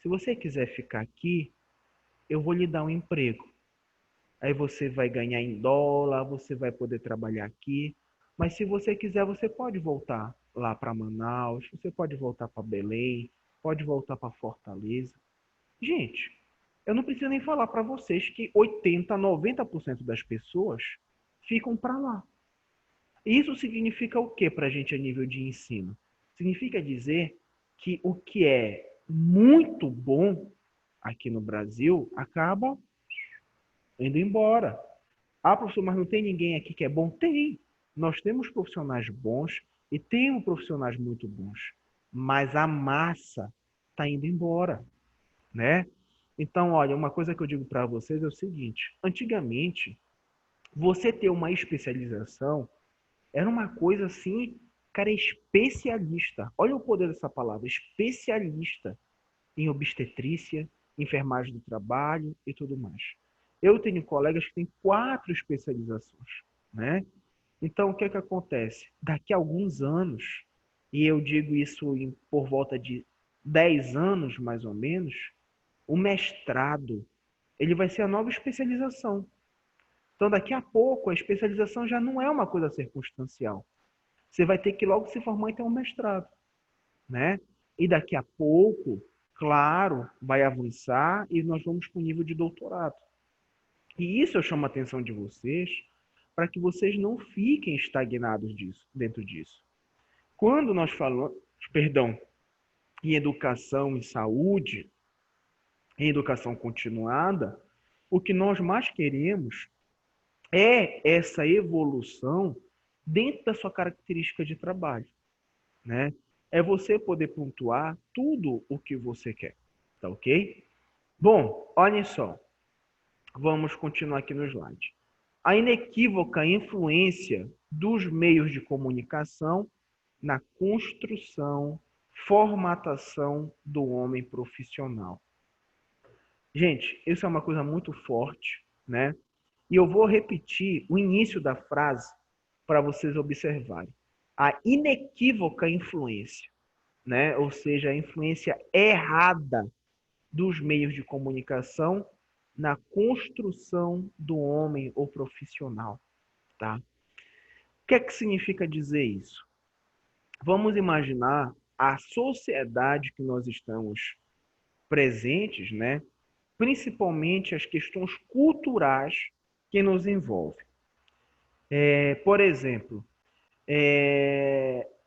se você quiser ficar aqui, eu vou lhe dar um emprego. Aí você vai ganhar em dólar, você vai poder trabalhar aqui. Mas se você quiser, você pode voltar lá para Manaus, você pode voltar para Belém, pode voltar para Fortaleza. Gente, eu não preciso nem falar para vocês que 80, 90% das pessoas ficam para lá. Isso significa o que para a gente a nível de ensino? Significa dizer que o que é muito bom aqui no Brasil acaba indo embora. Ah, professor, mas não tem ninguém aqui que é bom? Tem. Nós temos profissionais bons e temos profissionais muito bons. Mas a massa está indo embora, né? Então, olha, uma coisa que eu digo para vocês é o seguinte: antigamente, você ter uma especialização era uma coisa assim, cara, especialista. Olha o poder dessa palavra, especialista em obstetrícia, enfermagem do trabalho e tudo mais. Eu tenho colegas que têm 4 especializações, né? Então, o que é que acontece? Daqui a alguns anos, e eu digo isso por volta de 10 anos, mais ou menos, o mestrado, ele vai ser a nova especialização. Então, daqui a pouco, a especialização já não é uma coisa circunstancial. Você vai ter que logo se formar e ter um mestrado, né? E daqui a pouco, claro, vai avançar e nós vamos para o nível de doutorado. E isso eu chamo a atenção de vocês para que vocês não fiquem estagnados dentro disso. Quando nós falamos, perdão, em educação e saúde, em educação continuada, o que nós mais queremos é essa evolução dentro da sua característica de trabalho, né? É você poder pontuar tudo o que você quer, tá ok? Bom, olhem só, vamos continuar aqui no slide. A inequívoca influência dos meios de comunicação na construção, formatação do homem profissional. Gente, isso é uma coisa muito forte, né? E eu vou repetir o início da frase para vocês observarem. A inequívoca influência, né? Ou seja, a influência errada dos meios de comunicação na construção do homem ou profissional, tá? O que é que significa dizer isso? Vamos imaginar a sociedade que nós estamos presentes, né? Principalmente as questões culturais que nos envolvem. Por exemplo,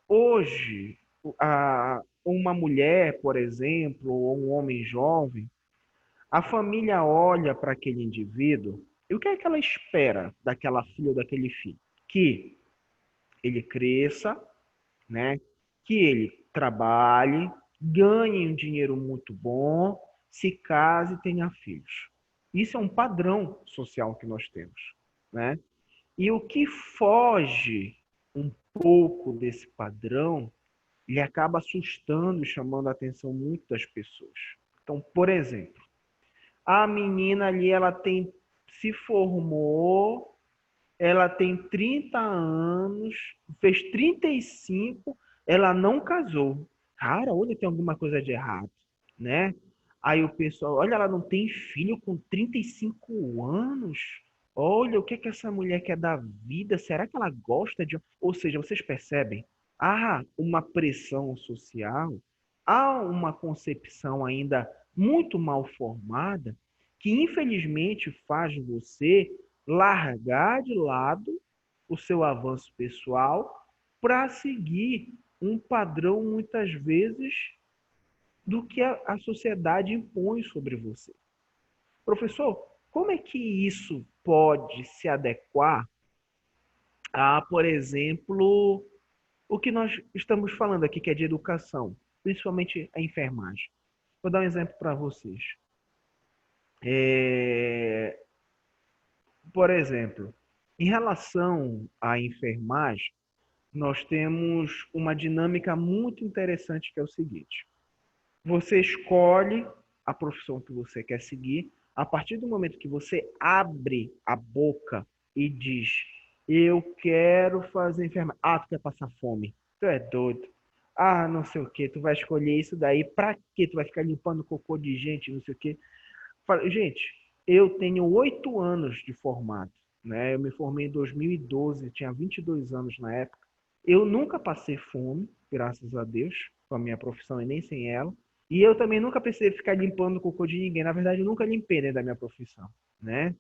hoje, uma mulher, por exemplo, ou um homem jovem, a família olha para aquele indivíduo e o que é que ela espera daquela filha ou daquele filho? Que ele cresça, né? Que ele trabalhe, ganhe um dinheiro muito bom, se case e tenha filhos. Isso é um padrão social que nós temos, né? E o que foge um pouco desse padrão, ele acaba assustando e chamando a atenção muito das pessoas. Então, por exemplo, a menina ali, ela se formou, ela tem 30 anos, fez 35, ela não casou. Cara, olha, tem alguma coisa de errado, né? Aí o pessoal, olha, ela não tem filho com 35 anos. Olha, o que que essa mulher quer da vida? Será que ela gosta de... Ou seja, vocês percebem? Há uma pressão social, há uma concepção ainda muito mal formada que infelizmente faz você largar de lado o seu avanço pessoal para seguir um padrão, muitas vezes, do que a sociedade impõe sobre você. Professor, como é que isso pode se adequar a, por exemplo, o que nós estamos falando aqui, que é de educação, principalmente a enfermagem? Vou dar um exemplo para vocês. É, Por exemplo, em relação à enfermagem, nós temos uma dinâmica muito interessante que é o seguinte: você escolhe a profissão que você quer seguir, a partir do momento que você abre a boca e diz: eu quero fazer enfermagem. Ah, tu quer passar fome? Tu é doido. Ah, não sei o que, tu vai escolher isso daí, pra quê? Tu vai ficar limpando cocô de gente, não sei o que. Gente, eu tenho 8 anos de formado, né? Eu me formei em 2012, tinha 22 anos na época. Eu nunca passei fome, graças a Deus, com a minha profissão e nem sem ela. E eu também nunca precisei ficar limpando o cocô de ninguém. Na verdade, eu nunca limpei dentro da minha profissão, né?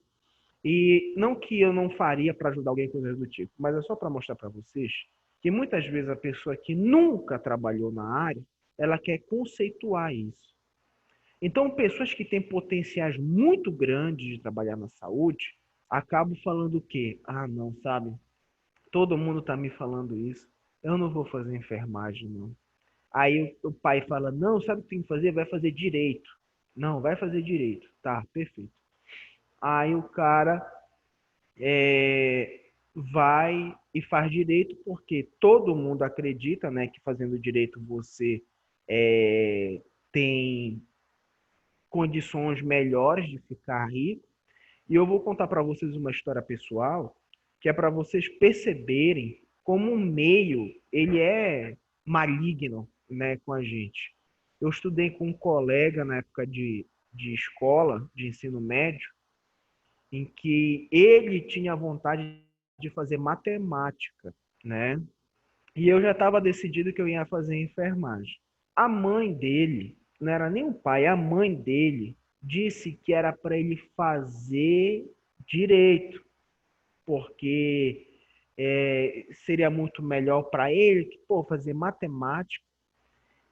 E não que eu não faria para ajudar alguém, coisas do tipo, mas é só para mostrar para vocês que muitas vezes a pessoa que nunca trabalhou na área, ela quer conceituar isso. Então, pessoas que têm potenciais muito grandes de trabalhar na saúde, acabam falando o quê? Ah, não, sabe? Todo mundo está me falando isso. Eu não vou fazer enfermagem, não. Aí o pai fala, não, sabe o que tem que fazer? Vai fazer direito. Não, vai fazer direito. Tá, perfeito. Aí o cara vai e faz direito porque todo mundo acredita, né, que fazendo direito você tem condições melhores de ficar rico. E eu vou contar para vocês uma história pessoal que é para vocês perceberem como o meio ele é maligno, né, com a gente. Eu estudei com um colega na época de escola, de ensino médio, em que ele tinha vontade de fazer matemática, né? E eu já estava decidido que eu ia fazer enfermagem. A mãe dele, não era nem o pai, a mãe dele disse que era para ele fazer direito, porque seria muito melhor para ele que, pô, fazer matemática.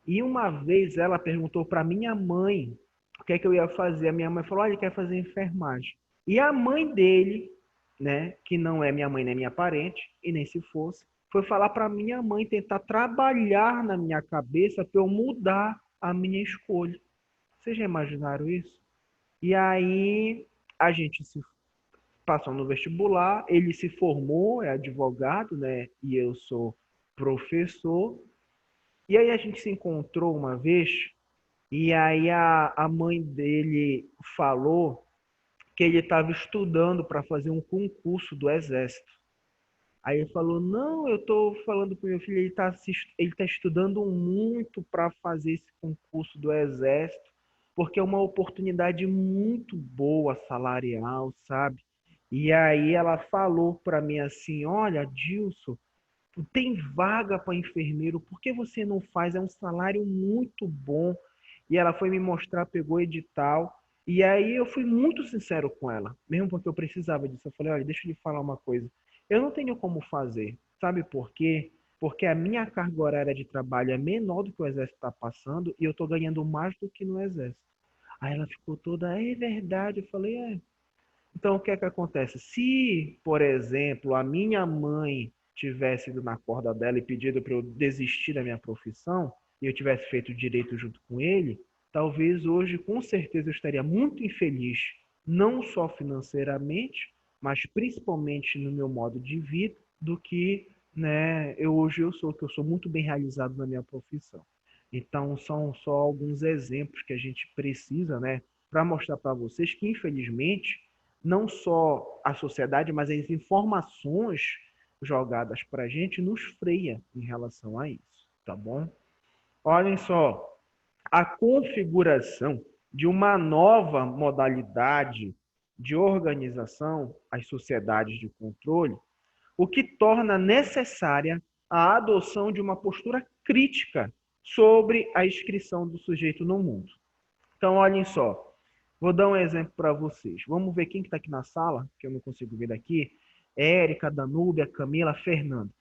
E uma vez ela perguntou para minha mãe o que é que eu ia fazer. A minha mãe falou: olha, ele quer fazer enfermagem. E a mãe dele, né, que não é minha mãe nem minha parente, e nem se fosse, foi falar para minha mãe tentar trabalhar na minha cabeça para eu mudar a minha escolha. Vocês já imaginaram isso? E aí a gente se passou no vestibular, ele se formou, é advogado, né? E eu sou professor. E aí a gente se encontrou uma vez, e aí a mãe dele falou que ele estava estudando para fazer um concurso do Exército. Aí ele falou, não, eu estou falando para o meu filho, ele tá estudando muito para fazer esse concurso do Exército, porque é uma oportunidade muito boa salarial, sabe? E aí ela falou para mim assim, olha, Dilson, tem vaga para enfermeiro, por que você não faz? É um salário muito bom. E ela foi me mostrar, pegou o edital, e aí eu fui muito sincero com ela, mesmo porque eu precisava disso. Eu falei, olha, deixa eu lhe falar uma coisa. Eu não tenho como fazer. Sabe por quê? Porque a minha carga horária de trabalho é menor do que o exército está passando e eu estou ganhando mais do que no exército. Aí ela ficou toda, é verdade. Eu falei, é. Então o que é que acontece? Se, por exemplo, a minha mãe tivesse ido na corda dela e pedido para eu desistir da minha profissão, e eu tivesse feito direito junto com ele, talvez hoje, com certeza, eu estaria muito infeliz, não só financeiramente, mas principalmente no meu modo de vida, do que, né, hoje eu sou, que eu sou muito bem realizado na minha profissão. Então, são só alguns exemplos que a gente precisa, né, para mostrar para vocês que, infelizmente, não só a sociedade, mas as informações jogadas para a gente nos freia em relação a isso, tá bom? Olhem só, a configuração de uma nova modalidade de organização, as sociedades de controle, o que torna necessária a adoção de uma postura crítica sobre a inscrição do sujeito no mundo. Então, olhem só, vou dar um exemplo para vocês. Vamos ver quem que está aqui na sala, que eu não consigo ver daqui. Érica, Danúbia, Camila, Fernanda,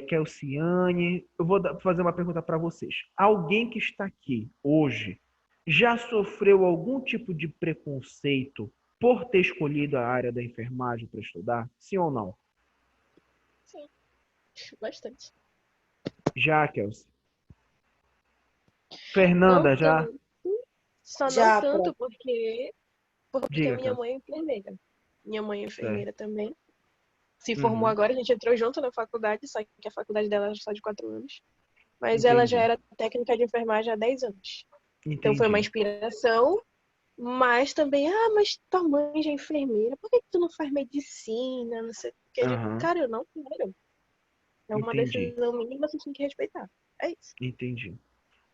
Kelciane. Eu vou fazer uma pergunta para vocês. Alguém que está aqui hoje já sofreu algum tipo de preconceito por ter escolhido a área da enfermagem para estudar? Sim ou não? Sim, bastante. Já, Kelce. Não Fernanda, já? tanto, só não Já, tanto porque Diga, minha Kelce. mãe é enfermeira. Minha mãe é Certo. enfermeira também. Se formou Uhum. agora, a gente entrou junto na faculdade, só que a faculdade dela era só de 4 anos. Mas ela já Entendi. era técnica de enfermagem há 10 anos. Então foi uma Entendi. inspiração, mas também, mas tua mãe já é enfermeira, por que tu não faz medicina? Não sei o que. Eu digo, Aham. cara, eu não quero. É uma Entendi. decisão minha e você tem que respeitar. É isso. Entendi.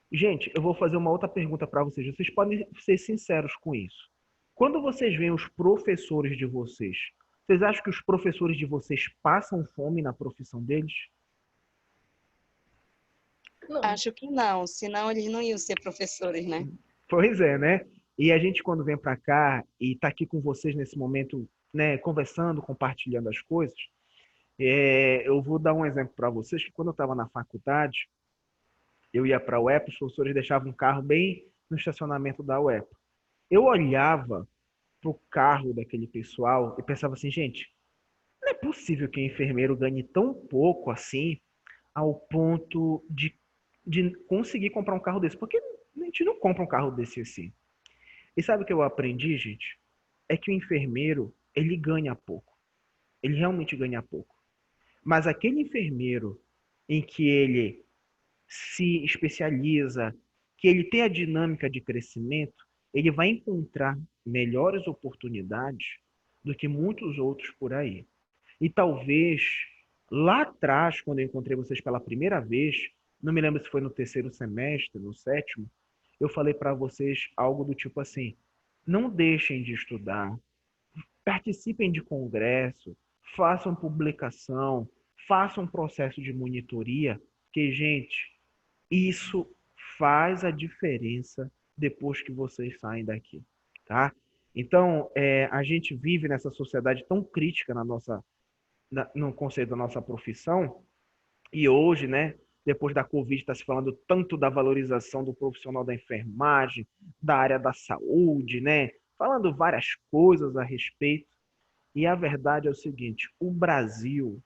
Gente, eu vou fazer uma outra pergunta para vocês. Vocês podem ser sinceros com isso. Quando vocês veem os professores de vocês, vocês acham que os professores de vocês passam fome na profissão deles? Não. Acho que não, senão eles não iam ser professores, né? Pois é, né? E a gente, quando vem para cá e está aqui com vocês nesse momento, né, conversando, compartilhando as coisas, eu vou dar um exemplo para vocês, que quando eu estava na faculdade, eu ia para a UEP, os professores deixavam um carro bem no estacionamento da UEP. Eu olhava pro carro daquele pessoal e pensava assim, gente, não é possível que o enfermeiro ganhe tão pouco assim ao ponto de conseguir comprar um carro desse. Porque a gente não compra um carro desse assim. E sabe o que eu aprendi, gente? É que o enfermeiro, ele ganha pouco. Ele realmente ganha pouco. Mas aquele enfermeiro em que ele se especializa, que ele tem a dinâmica de crescimento, ele vai encontrar melhores oportunidades do que muitos outros por aí. E talvez lá atrás, quando eu encontrei vocês pela primeira vez, não me lembro se foi no terceiro semestre, no sétimo, eu falei para vocês algo do tipo assim: não deixem de estudar, participem de congresso, façam publicação, façam processo de monitoria, que, gente, isso faz a diferença depois que vocês saem daqui, tá? Então, a gente vive nessa sociedade tão crítica no conceito da nossa profissão, e hoje, né, depois da Covid, está se falando tanto da valorização do profissional da enfermagem, da área da saúde, né, falando várias coisas a respeito, e a verdade é o seguinte, o Brasil,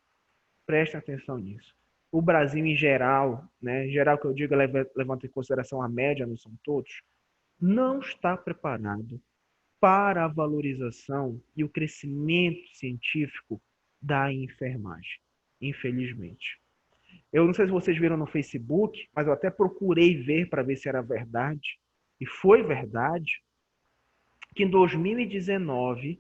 preste atenção nisso, o Brasil em geral, né, em geral que eu digo, levando em consideração a média, não são todos, não está preparado para a valorização e o crescimento científico da enfermagem, infelizmente. Eu não sei se vocês viram no Facebook, mas eu até procurei ver para ver se era verdade, e foi verdade, que em 2019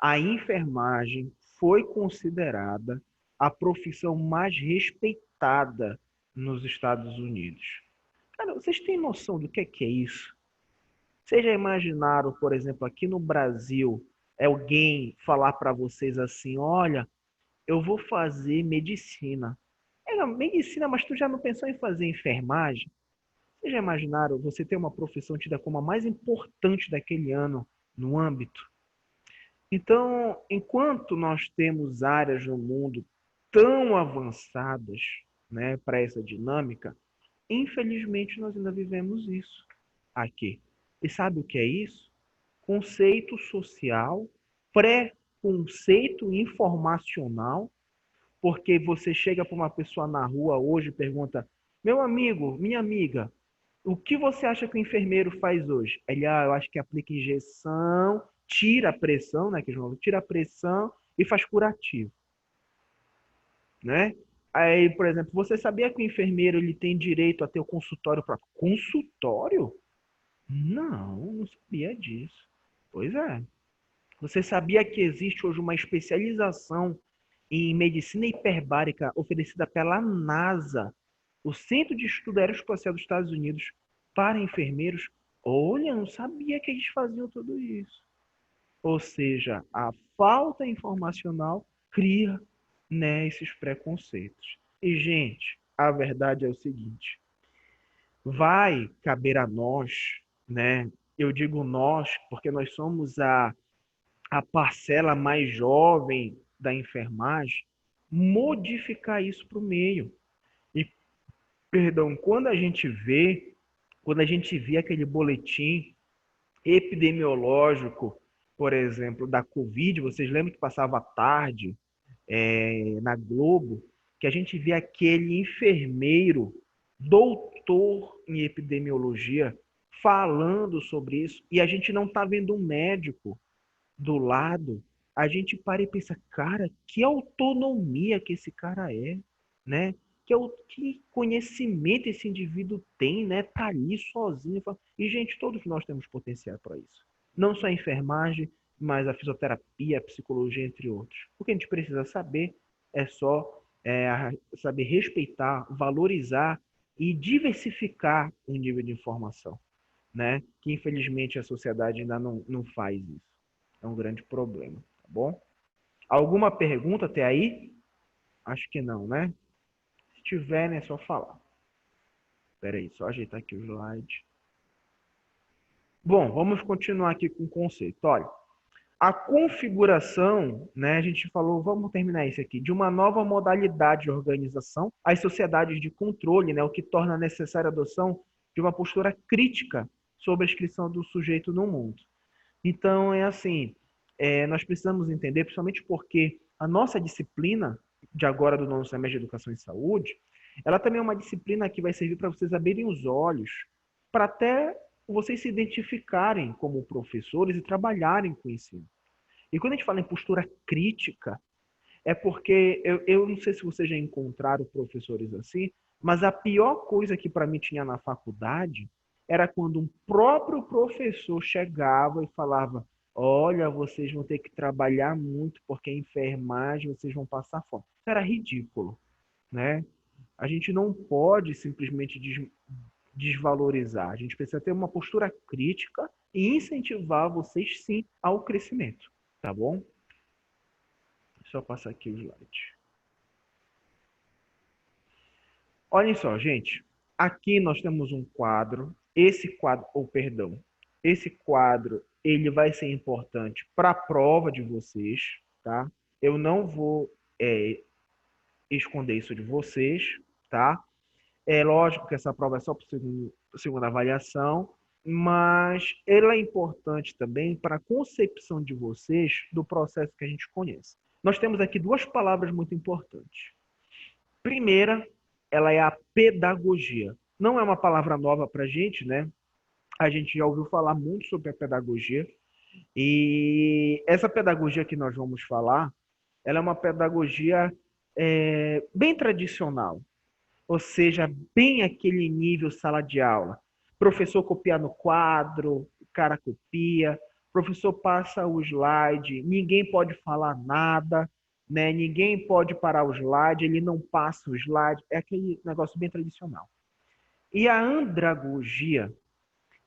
a enfermagem foi considerada a profissão mais respeitada nos Estados Unidos. Cara, vocês têm noção do que é isso? Vocês já imaginaram, por exemplo, aqui no Brasil, alguém falar para vocês assim, olha, eu vou fazer medicina. Medicina, mas tu já não pensou em fazer enfermagem? Vocês já imaginaram você ter uma profissão tida como a mais importante daquele ano no âmbito? Então, enquanto nós temos áreas no mundo tão avançadas, né, para essa dinâmica, infelizmente nós ainda vivemos isso aqui. E sabe o que é isso? Conceito social, pré-conceito informacional, porque você chega para uma pessoa na rua hoje e pergunta: meu amigo, minha amiga, o que você acha que o enfermeiro faz hoje? Ele, eu acho que aplica injeção, tira a pressão, né, que João, tira a pressão e faz curativo, né? Aí, por exemplo, você sabia que o enfermeiro ele tem direito a ter o consultório próprio? Consultório? Não sabia disso. Pois é. Você sabia que existe hoje uma especialização em medicina hiperbárica oferecida pela NASA, o Centro de Estudo Aeroespacial dos Estados Unidos, para enfermeiros? Olha, não sabia que eles faziam tudo isso. Ou seja, a falta informacional cria, né, esses preconceitos. E, gente, a verdade é o seguinte: vai caber a nós, né? Eu digo nós porque nós somos a parcela mais jovem da enfermagem, modificar isso para o meio. E, perdão, quando a gente vê aquele boletim epidemiológico, por exemplo, da Covid, vocês lembram que passava à tarde na Globo, que a gente vê aquele enfermeiro, doutor em epidemiologia, falando sobre isso, e a gente não está vendo um médico do lado, a gente para e pensa, cara, que autonomia que esse cara é, né? Que conhecimento esse indivíduo tem, né? Tá ali sozinho. E, gente, todos nós temos potencial para isso. Não só a enfermagem, mas a fisioterapia, a psicologia, entre outros. O que a gente precisa saber é só saber respeitar, valorizar e diversificar o nível de informação, né? Que, infelizmente, a sociedade ainda não faz isso. É um grande problema, tá bom? Alguma pergunta até aí? Acho que não, né? Se tiver, é só falar. Espera aí, só ajeitar aqui o slide. Bom, vamos continuar aqui com o conceito. Olha, a configuração, né, a gente falou, vamos terminar isso aqui, de uma nova modalidade de organização, as sociedades de controle, né, o que torna necessária a adoção de uma postura crítica sobre a inscrição do sujeito no mundo. Então, é assim, nós precisamos entender, principalmente porque a nossa disciplina de agora do nono semestre de Educação e Saúde, ela também é uma disciplina que vai servir para vocês abrirem os olhos, para até vocês se identificarem como professores e trabalharem com o ensino. E quando a gente fala em postura crítica, é porque, eu não sei se vocês já encontraram professores assim, mas a pior coisa que para mim tinha na faculdade era quando um próprio professor chegava e falava: olha, vocês vão ter que trabalhar muito porque a enfermagem vocês vão passar fome. Isso era ridículo, né? A gente não pode simplesmente desvalorizar. A gente precisa ter uma postura crítica e incentivar vocês, sim, ao crescimento. Tá bom? Deixa eu passar aqui o slide. Olhem só, gente. Aqui nós temos um quadro. Esse quadro, ele vai ser importante para a prova de vocês, tá? Eu não vou esconder isso de vocês, tá? É lógico que essa prova é só para a segunda avaliação, mas ela é importante também para a concepção de vocês do processo que a gente conhece. Nós temos aqui duas palavras muito importantes. Primeira, ela é a pedagogia. Não é uma palavra nova para a gente, né? A gente já ouviu falar muito sobre a pedagogia. E essa pedagogia que nós vamos falar, ela é uma pedagogia bem tradicional. Ou seja, bem aquele nível sala de aula. Professor copia no quadro, o cara copia, o professor passa o slide, ninguém pode falar nada, né? Ninguém pode parar o slide, ele não passa o slide, é aquele negócio bem tradicional. E a andragogia,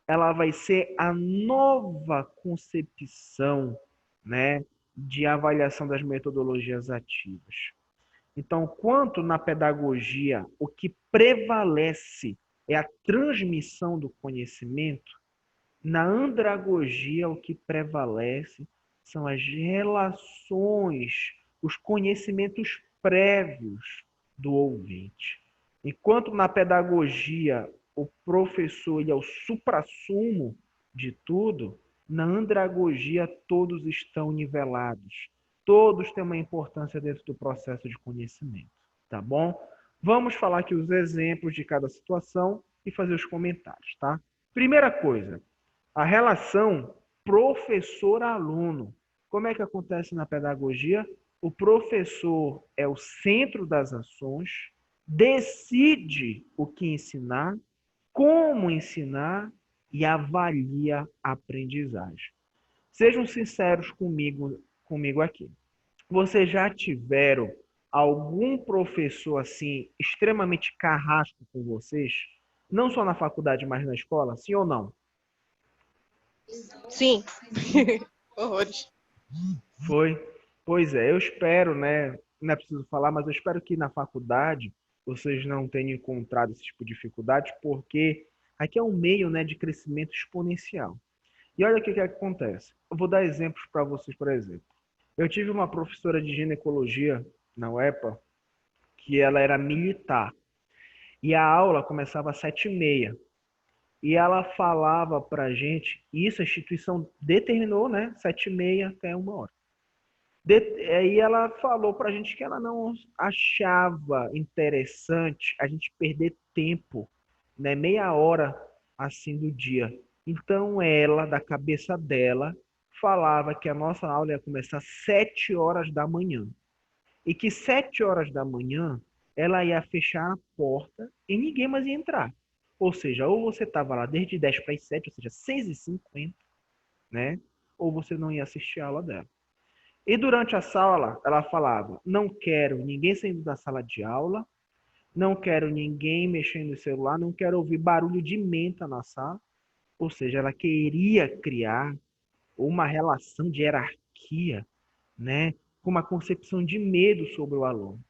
ela vai ser a nova concepção, né, de avaliação das metodologias ativas. Então, quanto na pedagogia o que prevalece é a transmissão do conhecimento, na andragogia o que prevalece são as relações, os conhecimentos prévios do ouvinte. Enquanto na pedagogia o professor ele é o suprassumo de tudo, na andragogia todos estão nivelados. Todos têm uma importância dentro do processo de conhecimento, tá bom? Vamos falar aqui os exemplos de cada situação e fazer os comentários, tá? Primeira coisa, a relação professor-aluno. Como é que acontece na pedagogia? O professor é o centro das ações, decide o que ensinar, como ensinar e avalia a aprendizagem. Sejam sinceros comigo aqui. Vocês já tiveram algum professor assim extremamente carrasco com vocês? Não só na faculdade, mas na escola? Sim ou não? Sim. Horrores. Foi. Pois é, eu espero, né? Não é preciso falar, mas eu espero que na faculdade vocês não tenham encontrado esse tipo de dificuldade, porque aqui é um meio, né, de crescimento exponencial. E olha o que acontece. Eu vou dar exemplos para vocês, por exemplo. Eu tive uma professora de ginecologia na UEPA, que ela era militar. E a aula começava às 7h30. E ela falava para a gente, e isso a instituição determinou, né? 7h30 até 1h. Aí ela falou para a gente que ela não achava interessante a gente perder tempo, né? Meia hora assim do dia. Então ela, da cabeça dela, falava que a nossa aula ia começar às 7h da manhã. E que 7h da manhã ela ia fechar a porta e ninguém mais ia entrar. Ou seja, ou você estava lá desde 10 para as 7, ou seja, 6h50, né? Ou você não ia assistir a aula dela. E durante a sala, ela falava, não quero ninguém saindo da sala de aula, não quero ninguém mexendo no celular, não quero ouvir barulho de menta na sala. Ou seja, ela queria criar uma relação de hierarquia, né? Com uma concepção de medo sobre o aluno.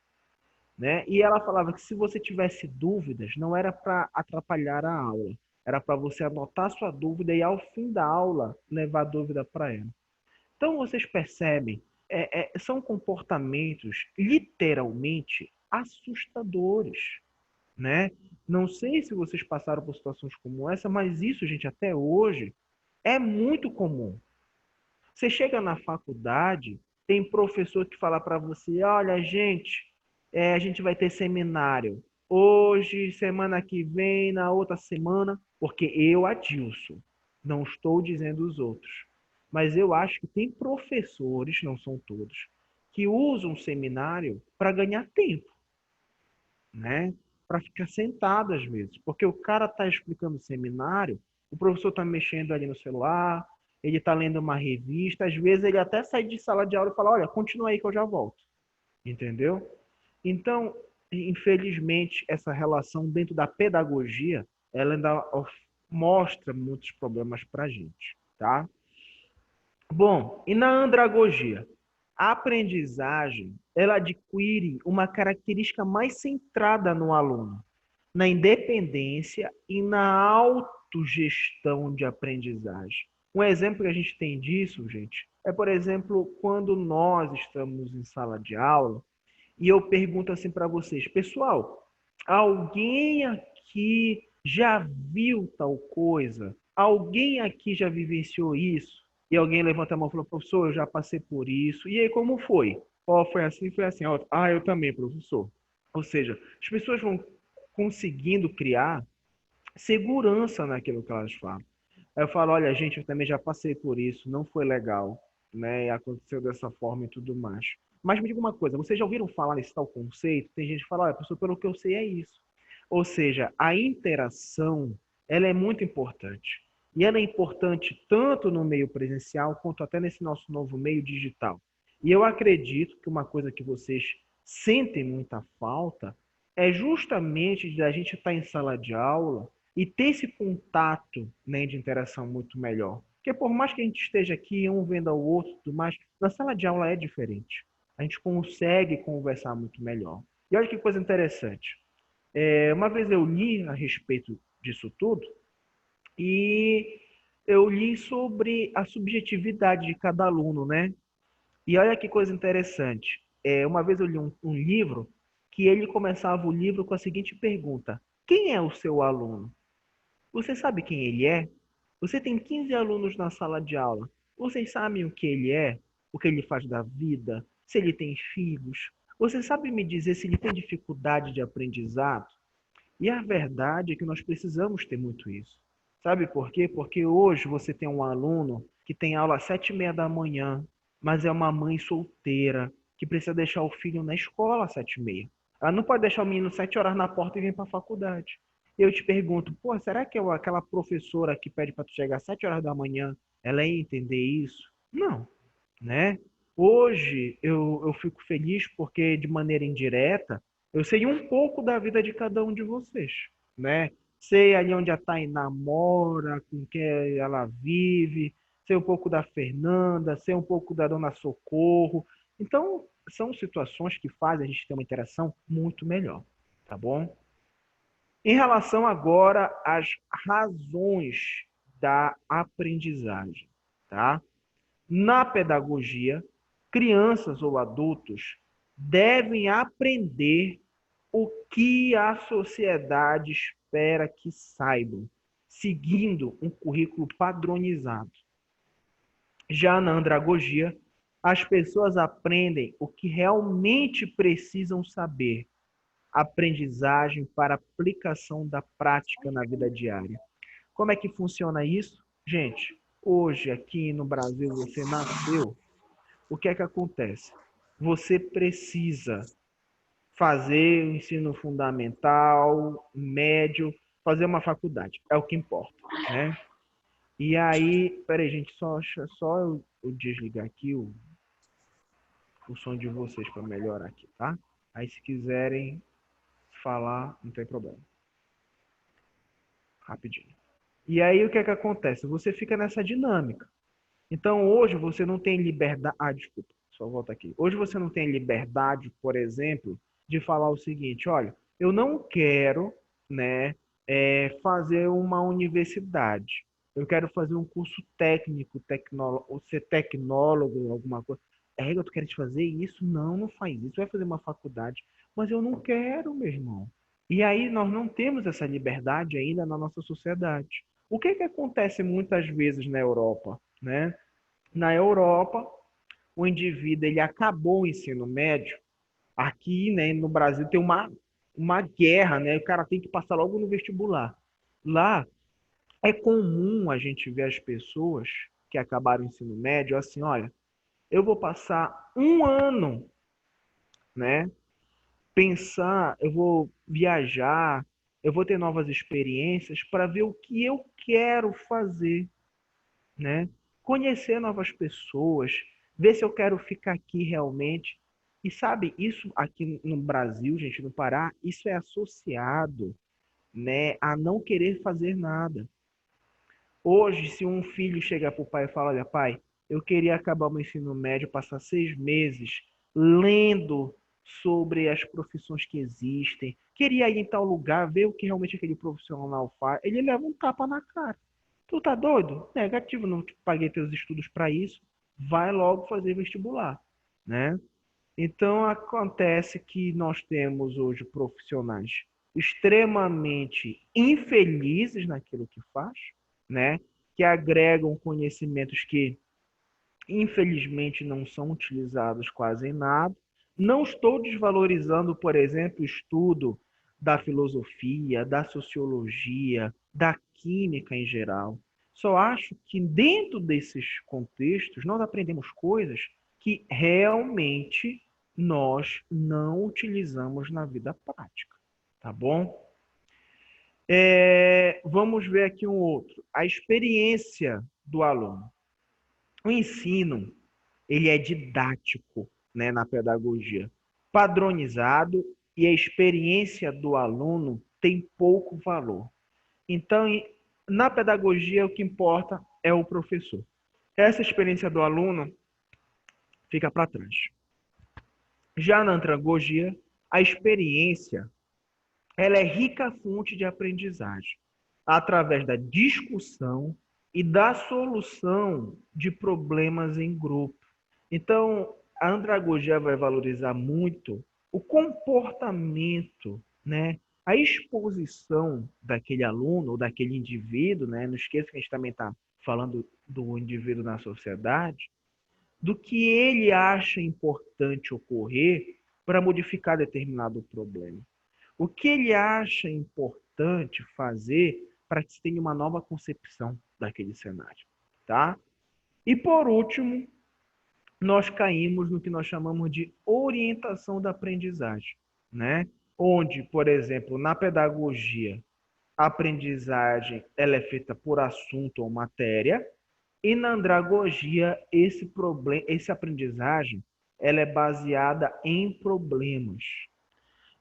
Né? E ela falava que se você tivesse dúvidas, não era para atrapalhar a aula, era para você anotar sua dúvida e ao fim da aula levar a dúvida para ela. Então vocês percebem, são comportamentos literalmente assustadores, né? Não sei se vocês passaram por situações como essa, mas isso, gente, até hoje é muito comum. Você chega na faculdade, tem professor que fala para você, olha, gente, a gente vai ter seminário hoje, semana que vem, na outra semana, porque eu, Adilson, não estou dizendo os outros, mas eu acho que tem professores, não são todos, que usam o seminário para ganhar tempo, né? Para ficar sentado às vezes, porque o cara está explicando o seminário, o professor está mexendo ali no celular, ele está lendo uma revista, às vezes ele até sai de sala de aula e fala, olha, continua aí que eu já volto. Entendeu? Então, infelizmente, essa relação dentro da pedagogia, ela ainda mostra muitos problemas para a gente, tá? Bom, e na andragogia? A aprendizagem, ela adquire uma característica mais centrada no aluno, na independência e na autogestão de aprendizagem. Um exemplo que a gente tem disso, gente, é, por exemplo, quando nós estamos em sala de aula e eu pergunto assim para vocês, pessoal, alguém aqui já viu tal coisa? Alguém aqui já vivenciou isso? E alguém levanta a mão e fala, professor, eu já passei por isso. E aí, como foi? Ó, foi assim, foi assim. Ah, eu também, professor. Ou seja, as pessoas vão conseguindo criar segurança naquilo que elas falam. Aí eu falo, olha, gente, eu também já passei por isso, não foi legal, né? E aconteceu dessa forma e tudo mais. Mas me diga uma coisa, vocês já ouviram falar nesse tal conceito? Tem gente que fala, olha, professor, pelo que eu sei é isso. Ou seja, a interação, ela é muito importante. E ela é importante tanto no meio presencial quanto até nesse nosso novo meio digital. E eu acredito que uma coisa que vocês sentem muita falta é justamente de a gente estar em sala de aula e ter esse contato, né, de interação muito melhor. Porque por mais que a gente esteja aqui, um vendo ao outro, tudo mais, na sala de aula é diferente. A gente consegue conversar muito melhor. E olha que coisa interessante. Uma vez eu li a respeito disso tudo e eu li sobre a subjetividade de cada aluno, né? E olha que coisa interessante. Uma vez eu li um livro que ele começava o livro com a seguinte pergunta: quem é o seu aluno? Você sabe quem ele é? Você tem 15 alunos na sala de aula. Vocês sabem o que ele é? O que ele faz da vida? Se ele tem filhos? Você sabe me dizer se ele tem dificuldade de aprendizado? E a verdade é que nós precisamos ter muito isso. Sabe por quê? Porque hoje você tem um aluno que tem aula às 7h30 da manhã, mas é uma mãe solteira que precisa deixar o filho na escola às 7h30. Ela não pode deixar o menino 7 horas na porta e vir para a faculdade. Eu te pergunto, pô, será que aquela professora que pede para tu chegar às 7 horas da manhã, ela ia entender isso? Não, né? Hoje eu fico feliz porque, de maneira indireta, eu sei um pouco da vida de cada um de vocês, né? Sei ali onde a Tainá mora, com quem ela vive, sei um pouco da Fernanda, sei um pouco da Dona Socorro. Então, são situações que fazem a gente ter uma interação muito melhor, tá bom? Em relação agora às razões da aprendizagem, tá? Na pedagogia, crianças ou adultos devem aprender o que a sociedade espera que saibam, seguindo um currículo padronizado. Já na andragogia, as pessoas aprendem o que realmente precisam saber, aprendizagem para aplicação da prática na vida diária. Como é que funciona isso? Gente, hoje aqui no Brasil você nasceu, o que é que acontece? Você precisa fazer o ensino fundamental, médio, fazer uma faculdade. É o que importa, né? E aí, peraí, gente, só eu desligar aqui o som de vocês para melhorar aqui, tá? Aí se quiserem falar, não tem problema. Rapidinho. E aí o que é que acontece? Você fica nessa dinâmica. Então hoje você não tem liberdade. Ah, desculpa, só volta aqui. Hoje você não tem liberdade, por exemplo, de falar o seguinte: olha, eu não quero, né, fazer uma universidade. Eu quero fazer um curso técnico, ou ser tecnólogo, alguma coisa. Tu queres fazer isso? Não, não faz isso. Vai fazer uma faculdade. Mas eu não quero, meu irmão. E aí nós não temos essa liberdade ainda na nossa sociedade. O que que acontece muitas vezes na Europa, né? Na Europa, o indivíduo ele acabou o ensino médio. Aqui, né, no Brasil tem uma guerra, né? O cara tem que passar logo no vestibular. Lá é comum a gente ver as pessoas que acabaram o ensino médio assim, olha, eu vou passar um ano, né? Pensar, eu vou viajar, eu vou ter novas experiências para ver o que eu quero fazer, né? Conhecer novas pessoas, ver se eu quero ficar aqui realmente. E sabe, isso aqui no Brasil, gente, no Pará, isso é associado, né, a não querer fazer nada. Hoje, se um filho chegar para o pai e falar, olha, pai, eu queria acabar o meu ensino médio, passar 6 meses lendo sobre as profissões que existem, queria ir em tal lugar, ver o que realmente aquele profissional faz, ele leva um tapa na cara. Tu tá doido? Negativo, não paguei teus estudos para isso. Vai logo fazer vestibular, né? Então acontece que nós temos hoje profissionais extremamente infelizes naquilo que faz, né? Que agregam conhecimentos que infelizmente não são utilizados quase em nada. Não estou desvalorizando, por exemplo, o estudo da filosofia, da sociologia, da química em geral. Só acho que dentro desses contextos nós aprendemos coisas que realmente nós não utilizamos na vida prática, tá bom? Vamos ver aqui um outro. A experiência do aluno. O ensino, ele é didático, né, na pedagogia, padronizado, e a experiência do aluno tem pouco valor. Então, na pedagogia, o que importa é o professor. Essa experiência do aluno fica para trás. Já na andragogia, a experiência ela é rica fonte de aprendizagem, através da discussão e da solução de problemas em grupo. Então, a andragogia vai valorizar muito o comportamento, né? A exposição daquele aluno ou daquele indivíduo, né? Não esqueça que a gente também está falando do indivíduo na sociedade, do que ele acha importante ocorrer para modificar determinado problema. O que ele acha importante fazer para que se tenha uma nova concepção daquele cenário, tá? E por último, nós caímos no que nós chamamos de orientação da aprendizagem, né? Onde, por exemplo, na pedagogia, a aprendizagem ela é feita por assunto ou matéria, e na andragogia esse aprendizagem ela é baseada em problemas.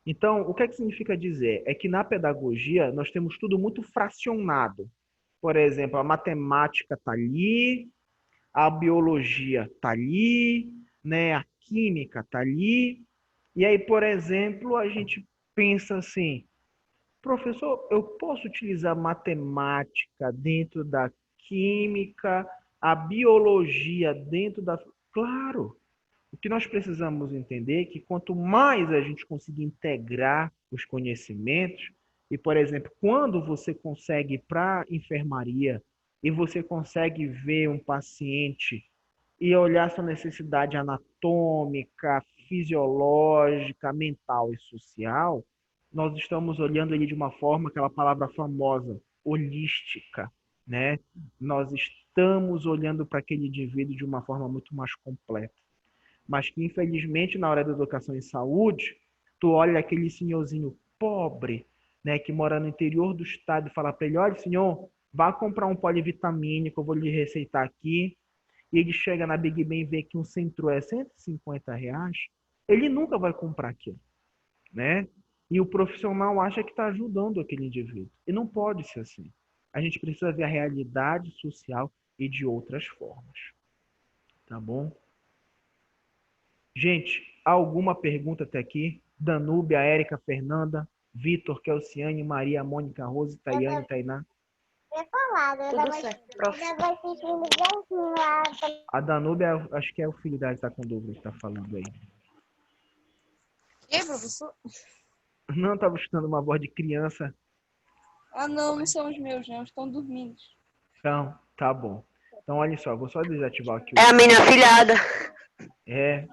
Então, o que é que significa dizer? É que na pedagogia nós temos tudo muito fracionado. Por exemplo, a matemática está ali, a biologia está ali, né? A química está ali. E aí, por exemplo, a gente pensa assim, professor, eu posso utilizar matemática dentro da química, a biologia dentro da... Claro! O que nós precisamos entender é que quanto mais a gente conseguir integrar os conhecimentos, e, por exemplo, quando você consegue ir para a enfermaria e você consegue ver um paciente e olhar sua necessidade anatômica, fisiológica, mental e social, nós estamos olhando ele de uma forma, aquela palavra famosa, holística, né? Nós estamos olhando para aquele indivíduo de uma forma muito mais completa. Mas que, infelizmente, na hora da educação em saúde, tu olha aquele senhorzinho pobre, né, que mora no interior do estado e fala para ele, olha, senhor, vá comprar um polivitamínico, eu vou lhe receitar aqui. E ele chega na Big Ben e vê que um centro é R$ 150, ele nunca vai comprar aquilo, né? E o profissional acha que está ajudando aquele indivíduo. E não pode ser assim. A gente precisa ver a realidade social e de outras formas. Tá bom? Gente, alguma pergunta até aqui? Danúbia, Érica, Fernanda, Vitor, Kelciane, Maria, Mônica, Rose, Tayane, Tainá. Tudo certo, prof. A Danúbia, acho que é o filho dela que está com dúvida, que está falando aí. E professor? Não, estava escutando uma voz de criança. Ah, não, não são os meus, não. Estão dormindo. Então, tá bom. Então, olha só, vou só desativar aqui É a minha afilhada. É,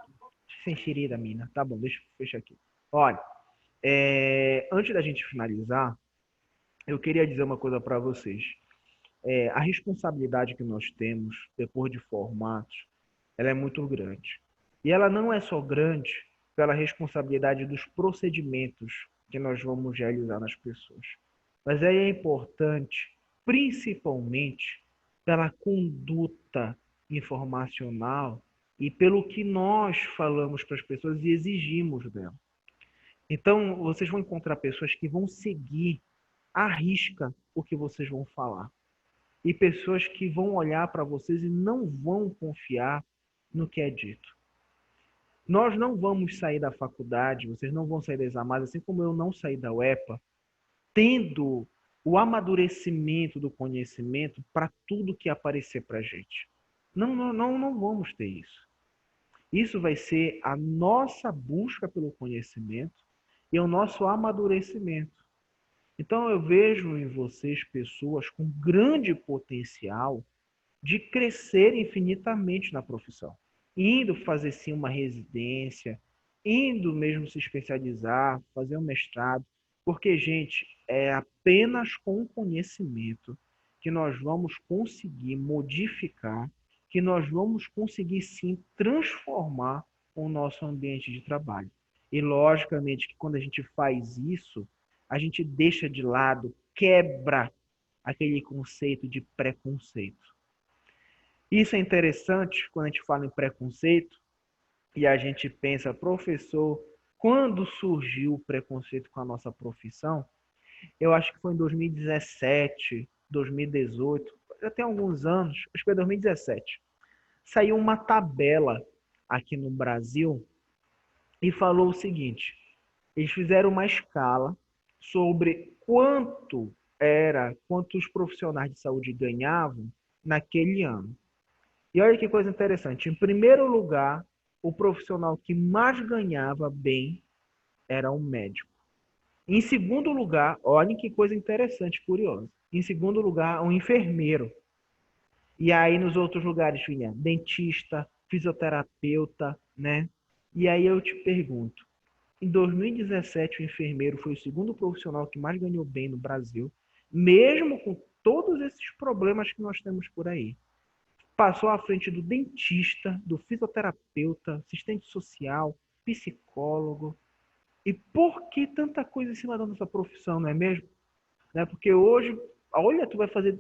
sem xerida, mina. Tá bom, deixa eu fechar aqui. Olha, antes da gente finalizar, eu queria dizer uma coisa para vocês. A responsabilidade que nós temos depois de formados, ela é muito grande. E ela não é só grande pela responsabilidade dos procedimentos que nós vamos realizar nas pessoas, mas é importante, principalmente, pela conduta informacional e pelo que nós falamos para as pessoas e exigimos dela. Então, vocês vão encontrar pessoas que vão seguir à risca o que vocês vão falar. E pessoas que vão olhar para vocês e não vão confiar no que é dito. Nós não vamos sair da faculdade, vocês não vão sair da Examada, assim como eu não saí da UEPA, tendo o amadurecimento do conhecimento para tudo que aparecer para a gente. Não vamos ter isso. Isso vai ser a nossa busca pelo conhecimento e o nosso amadurecimento. Então eu vejo em vocês pessoas com grande potencial de crescer infinitamente na profissão, indo fazer sim uma residência, indo mesmo se especializar, fazer um mestrado, porque, gente, é apenas com o conhecimento que nós vamos conseguir modificar, que nós vamos conseguir sim transformar o nosso ambiente de trabalho. E logicamente que quando a gente faz isso, a gente deixa de lado, quebra aquele conceito de preconceito. Isso é interessante quando a gente fala em preconceito e a gente pensa, professor, quando surgiu o preconceito com a nossa profissão? Eu acho que foi em 2017, 2018, já tem alguns anos, acho que foi 2017. Saiu uma tabela aqui no Brasil e falou o seguinte: eles fizeram uma escala sobre quantos profissionais de saúde ganhavam naquele ano. E olha que coisa interessante. Em primeiro lugar, o profissional que mais ganhava bem era um médico. Em segundo lugar, olhem que coisa interessante, curiosa. Em segundo lugar, um enfermeiro. E aí nos outros lugares vinha dentista, fisioterapeuta, né? E aí eu te pergunto, em 2017 o enfermeiro foi o segundo profissional que mais ganhou bem no Brasil, mesmo com todos esses problemas que nós temos por aí. Passou à frente do dentista, do fisioterapeuta, assistente social, psicólogo. E por que tanta coisa em cima da nossa profissão, não é mesmo? Né? Porque hoje, olha, tu vai fazer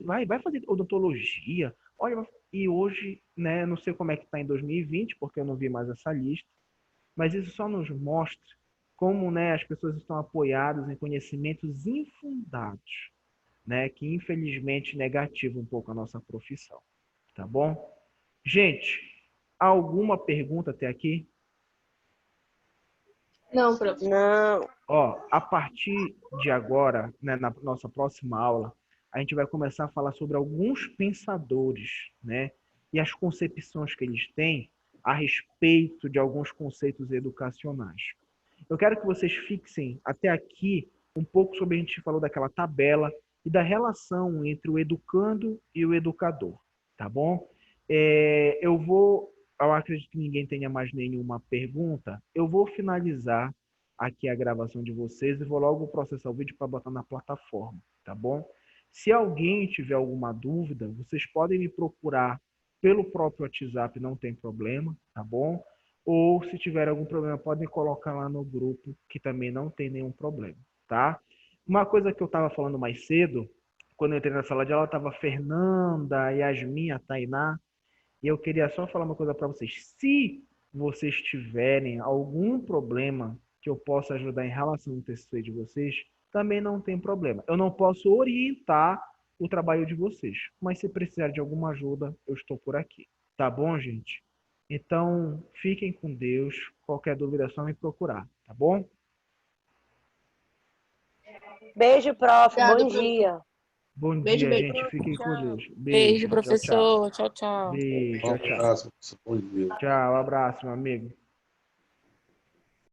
odontologia, olha, e hoje, né, não sei como é que está em 2020, porque eu não vi mais essa lista, mas isso só nos mostra como, né, as pessoas estão apoiadas em conhecimentos infundados, né, que infelizmente negativam um pouco a nossa profissão, tá bom? Gente, alguma pergunta até aqui? Não, professor. Não. Ó, a partir de agora, né, na nossa próxima aula, a gente vai começar a falar sobre alguns pensadores, né, e as concepções que eles têm a respeito de alguns conceitos educacionais. Eu quero que vocês fixem até aqui um pouco sobre, a gente falou daquela tabela e da relação entre o educando e o educador, tá bom? Eu acredito que ninguém tenha mais nenhuma pergunta, eu vou finalizar aqui a gravação de vocês e vou logo processar o vídeo para botar na plataforma, tá bom? Se alguém tiver alguma dúvida, vocês podem me procurar pelo próprio WhatsApp, não tem problema, tá bom? Ou se tiver algum problema, podem colocar lá no grupo, que também não tem nenhum problema, tá? Uma coisa que eu estava falando mais cedo, quando eu entrei na sala de aula, estava a Fernanda, a Yasmin, a Tainá, e eu queria só falar uma coisa para vocês. Se vocês tiverem algum problema que eu possa ajudar em relação ao TCC de vocês, também não tem problema. Eu não posso orientar o trabalho de vocês, mas se precisar de alguma ajuda, eu estou por aqui. Tá bom, gente? Então, fiquem com Deus. Qualquer dúvida é só me procurar, tá bom? Beijo, prof. Obrigada, Bom professor. dia. Bom Beijo, dia, beijo. gente. Fiquem com Tchau. Deus. Beijo, Beijo. Tchau, tchau. professor. Tchau, tchau. Beijo. Um Tchau, tchau. abraço, bom dia. Tchau. Abraço, meu amigo.